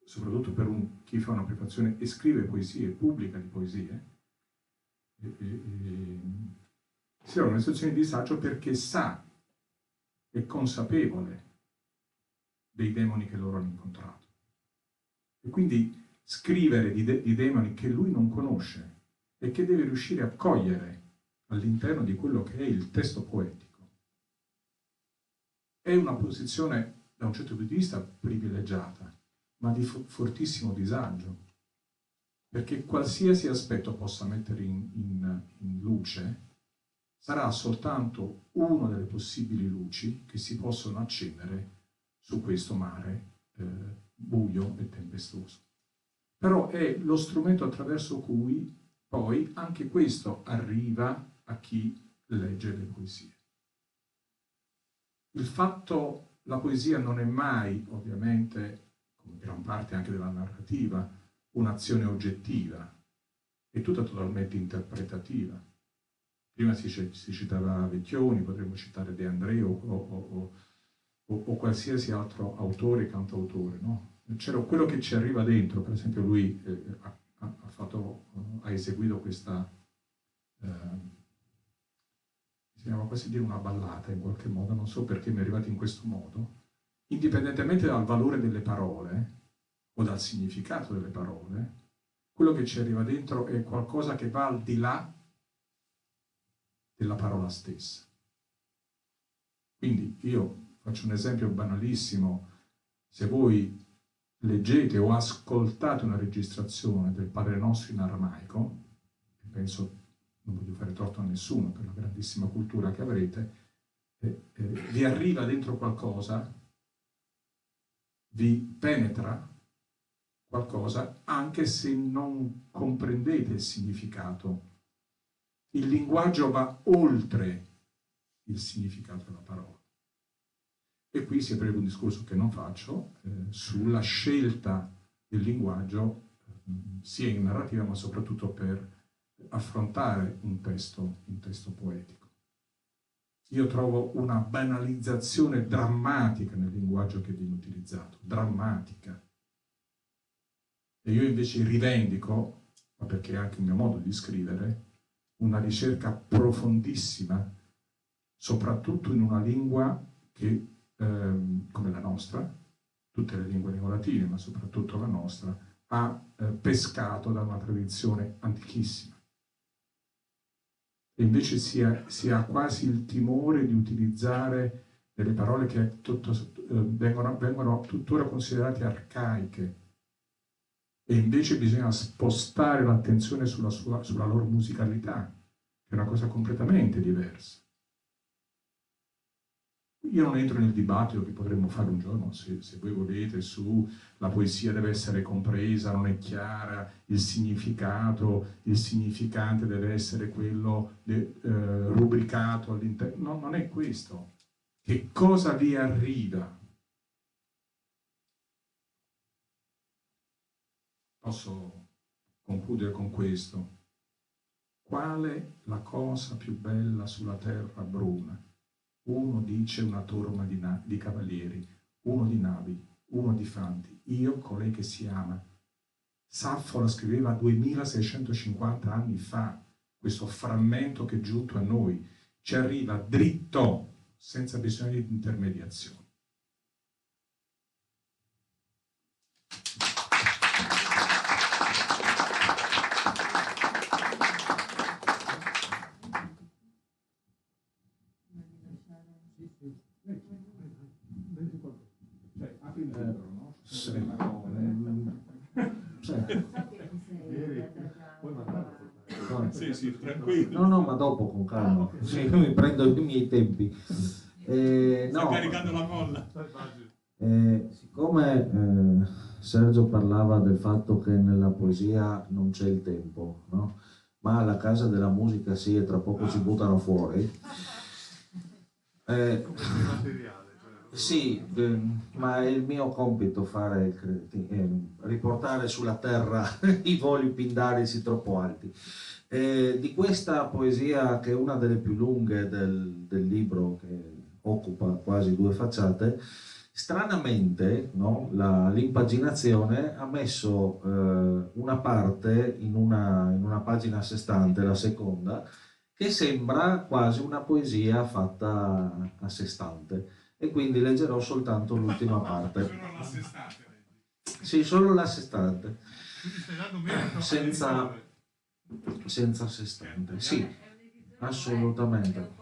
soprattutto per chi fa una prefazione e scrive poesie, pubblica di poesie, si trova in una situazione di disagio perché sa, è consapevole dei demoni che loro hanno incontrato. E quindi scrivere di demoni che lui non conosce e che deve riuscire a cogliere all'interno di quello che è il testo poetico è una posizione, da un certo punto di vista, privilegiata, ma di fortissimo disagio, perché qualsiasi aspetto possa mettere in luce sarà soltanto una delle possibili luci che si possono accendere su questo mare buio e tempestoso. Però è lo strumento attraverso cui poi anche questo arriva a chi legge le poesie. Il fatto, la poesia non è mai, ovviamente, come gran parte anche della narrativa, un'azione oggettiva, è tutta totalmente interpretativa. Prima si citava Vecchioni, potremmo citare De André o qualsiasi altro autore e cantautore, no? C'era quello che ci arriva dentro, per esempio lui ha eseguito questa, bisogna quasi dire una ballata in qualche modo, non so perché mi è arrivato in questo modo, indipendentemente dal valore delle parole o dal significato delle parole, quello che ci arriva dentro è qualcosa che va al di là della parola stessa. Quindi io faccio un esempio banalissimo: se voi leggete o ascoltate una registrazione del Padre Nostro in aramaico, penso, non voglio fare torto a nessuno per la grandissima cultura che avrete, vi arriva dentro qualcosa, vi penetra qualcosa, anche se non comprendete il significato. Il linguaggio va oltre il significato della parola. E qui si apre un discorso che non faccio sulla scelta del linguaggio, sia in narrativa ma soprattutto per affrontare un testo poetico. Io trovo una banalizzazione drammatica nel linguaggio che viene utilizzato, drammatica. E io invece rivendico, ma perché è anche il mio modo di scrivere, una ricerca profondissima, soprattutto in una lingua che, come la nostra, tutte le lingue neolatine, ma soprattutto la nostra, ha pescato da una tradizione antichissima. E invece si ha quasi il timore di utilizzare delle parole che vengono tuttora considerate arcaiche, e invece bisogna spostare l'attenzione sulla loro musicalità, che è una cosa completamente diversa. Io non entro nel dibattito che potremmo fare un giorno, se voi volete, su la poesia deve essere compresa, non è chiara, il significato, il significante deve essere quello rubricato all'interno. No, non è questo. Che cosa vi arriva? Posso concludere con questo. Qual è la cosa più bella sulla terra bruna? Uno dice una torma di cavalieri, uno di navi, uno di fanti, io colei che si ama. Saffo la scriveva 2650 anni fa, questo frammento che è giunto a noi, ci arriva dritto, senza bisogno di intermediazione. Sì, tranquillo. No, ma dopo con calma. Sì, io mi prendo i miei tempi. Sta caricando la molla. Siccome Sergio parlava del fatto che nella poesia non c'è il tempo, no? Ma alla casa della musica sì, e tra poco ci buttano fuori. Sì, ma è il mio compito riportare sulla terra i voli pindarici troppo alti. Di questa poesia, che è una delle più lunghe del libro, che occupa quasi 2 facciate, stranamente, no, l'impaginazione ha messo una parte in una pagina a sé stante, la seconda, che sembra quasi una poesia fatta a sé stante, e quindi leggerò soltanto l'ultima parte. Solo la sestante. Sì, solo la sestante. Senza sestante, sì, assolutamente.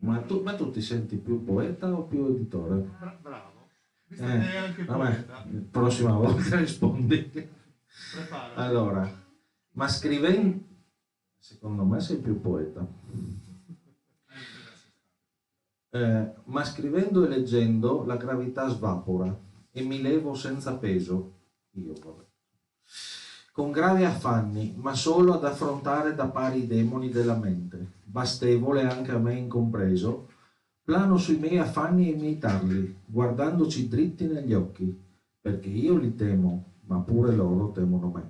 Ma tu ti senti più poeta o più editore? Bravo. Anche vabbè, prossima volta rispondi. Prepara. Allora, ma scrivendo, secondo me sei più poeta. Ma scrivendo e leggendo la gravità svapora e mi levo senza peso, io vabbè, con gravi affanni, ma solo ad affrontare da pari i demoni della mente, bastevole anche a me incompreso, plano sui miei affanni e i miei tarli, guardandoci dritti negli occhi, perché io li temo, ma pure loro temono me.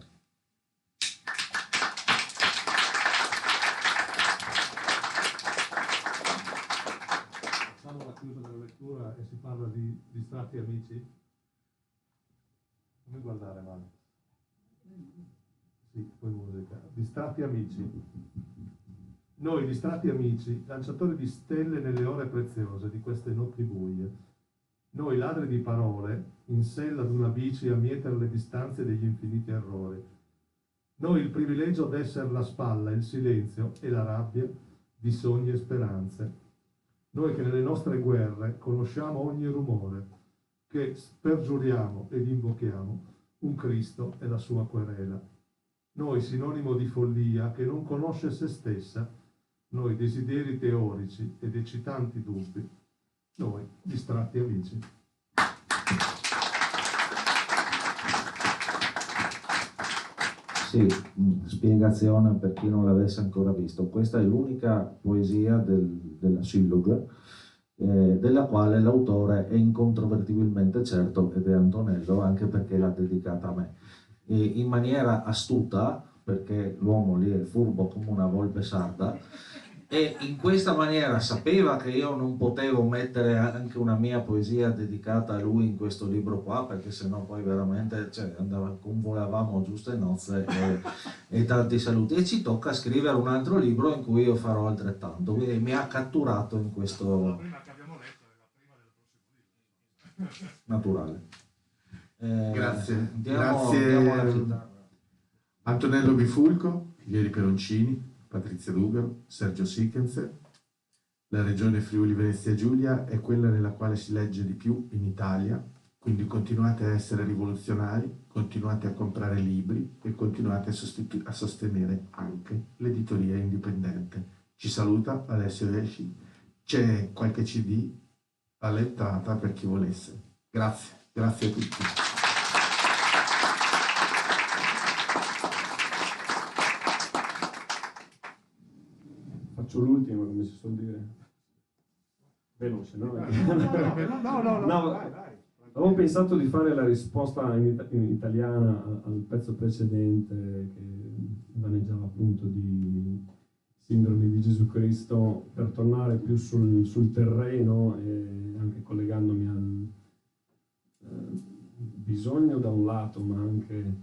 Facciamo la chiusa della lettura e si parla di distratti amici. Non mi guardare male. Sì, poi musica. Distratti amici. Noi, distratti amici, lanciatori di stelle nelle ore preziose di queste notti buie. Noi, ladri di parole, in sella ad una bici a mietere le distanze degli infiniti errori. Noi, il privilegio d'essere la spalla, il silenzio e la rabbia di sogni e speranze. Noi che nelle nostre guerre conosciamo ogni rumore, che spergiuriamo ed invochiamo un Cristo e la sua querela. Noi, sinonimo di follia che non conosce se stessa, noi desideri teorici ed eccitanti dubbi, noi distratti amici. Sì, spiegazione per chi non l'avesse ancora visto. Questa è l'unica poesia della Silloge, della quale l'autore è incontrovertibilmente certo ed è Antonello, anche perché l'ha dedicata a me. E in maniera astuta, perché l'uomo lì è furbo come una volpe sarda, e in questa maniera sapeva che io non potevo mettere anche una mia poesia dedicata a lui in questo libro qua, perché sennò poi veramente convolavamo giuste nozze e tanti saluti, e ci tocca scrivere un altro libro in cui io farò altrettanto, quindi mi ha catturato in questo. La prima che abbiamo letto è la prima del prossimo libro. Naturale. Grazie. Andiamo alla chitarra. Antonello Bifulco, Ieri Peroncini, Patrizia Dugaro, Sergio Sickense. La regione Friuli Venezia Giulia è quella nella quale si legge di più in Italia, quindi continuate a essere rivoluzionari, continuate a comprare libri e continuate a sostenere anche l'editoria indipendente. Ci saluta Alessio Vesci. C'è qualche CD all'entrata per chi volesse. Grazie, grazie a tutti. Faccio l'ultima, come si suol dire. Veloce, no? No, vai. Avevo pensato di fare la risposta in italiana al pezzo precedente che vaneggiava appunto di Sindrome di Gesù Cristo, per tornare più sul terreno e anche collegandomi al bisogno da un lato, ma anche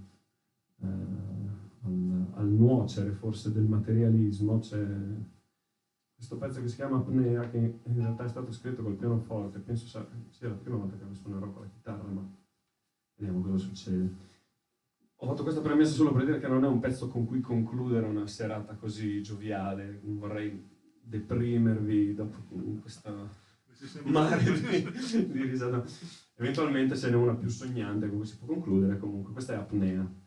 al nuocere forse del materialismo. C'è questo pezzo che si chiama Apnea, che in realtà è stato scritto col pianoforte, penso sia la prima volta che lo suonerò con la chitarra, ma vediamo cosa succede. Ho fatto questa premessa solo per dire che non è un pezzo con cui concludere una serata così gioviale, non vorrei deprimervi dopo questa mare di risata. Eventualmente ce n'è una più sognante con cui si può concludere, comunque questa è Apnea.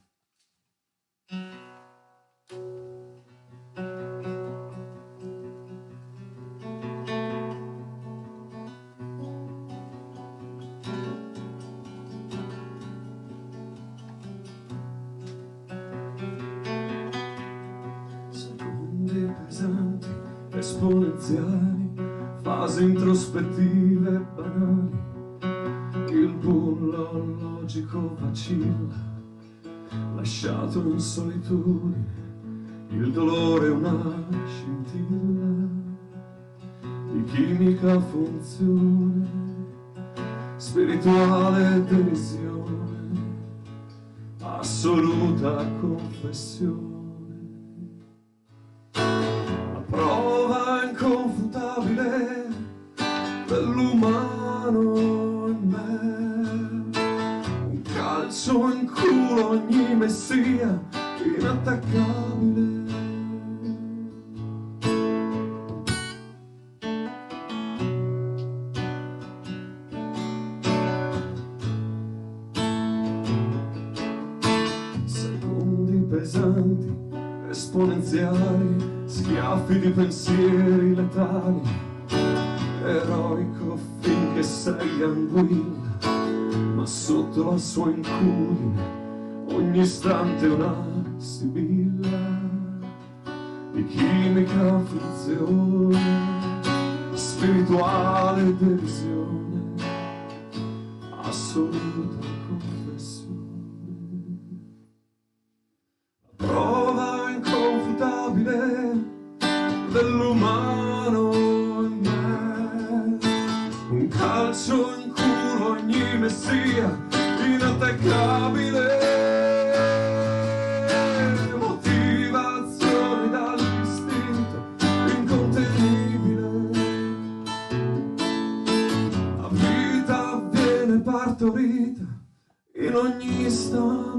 Pesanti, esponenziali, fasi introspettive e banali, il bullo logico vacilla, lasciato in solitudine, il dolore è una scintilla di chimica funzione, spirituale derisione, assoluta confessione. Prova inconfutabile dell'umano in me, un calcio in culo ogni messia inattaccabile. pesanti, esponenziali, schiaffi di pensieri letali, eroico finché sei anguilla, ma sotto la sua incudine ogni istante una sibilla di chimica frizione, spirituale derisione, assoluta confessione. La prova inconfutabile dell'umano in me, un calcio in culo ogni messia inattaccabile, motivazioni dall'istinto incontenibile. La vita viene partorita in ogni istante.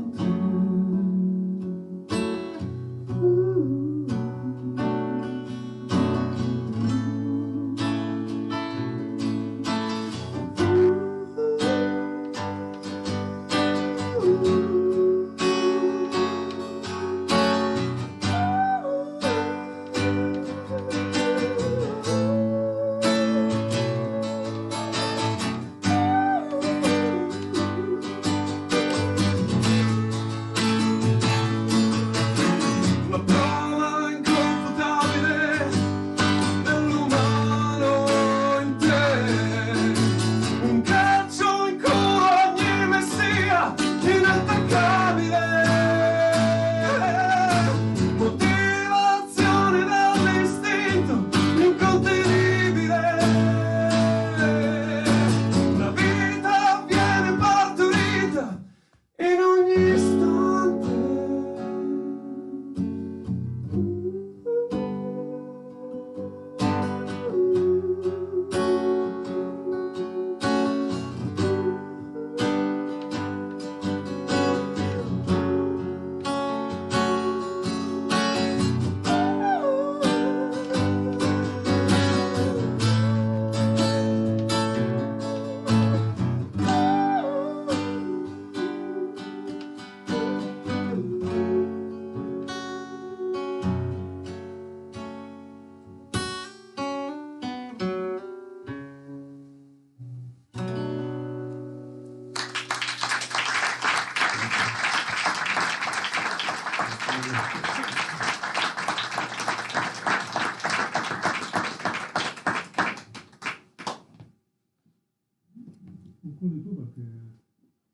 Concludi tu perché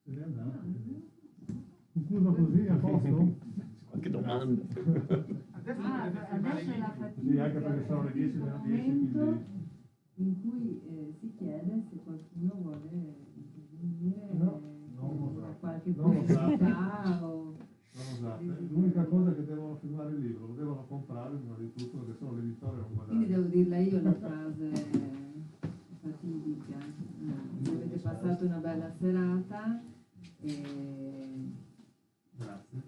se n'è andato. Concluso così, a posto? Qualche domanda? Adesso è la fatica, Sì, anche perché sono le 10 meno 10, quindi... in cui si chiede se qualcuno vuole intervenire, No, non lo so. qualche Non lo so. curiosità o... Non usate. L'unica cosa è che devono firmare il libro, lo devono comprare prima di tutto perché solo l'editore non guadagna. Quindi devo dirla io la frase fatidica. Avete passato una bella serata e Grazie.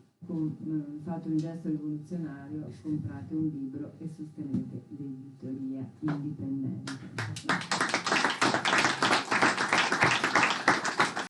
fate un gesto rivoluzionario, comprate un libro e sostenete l'editoria indipendente.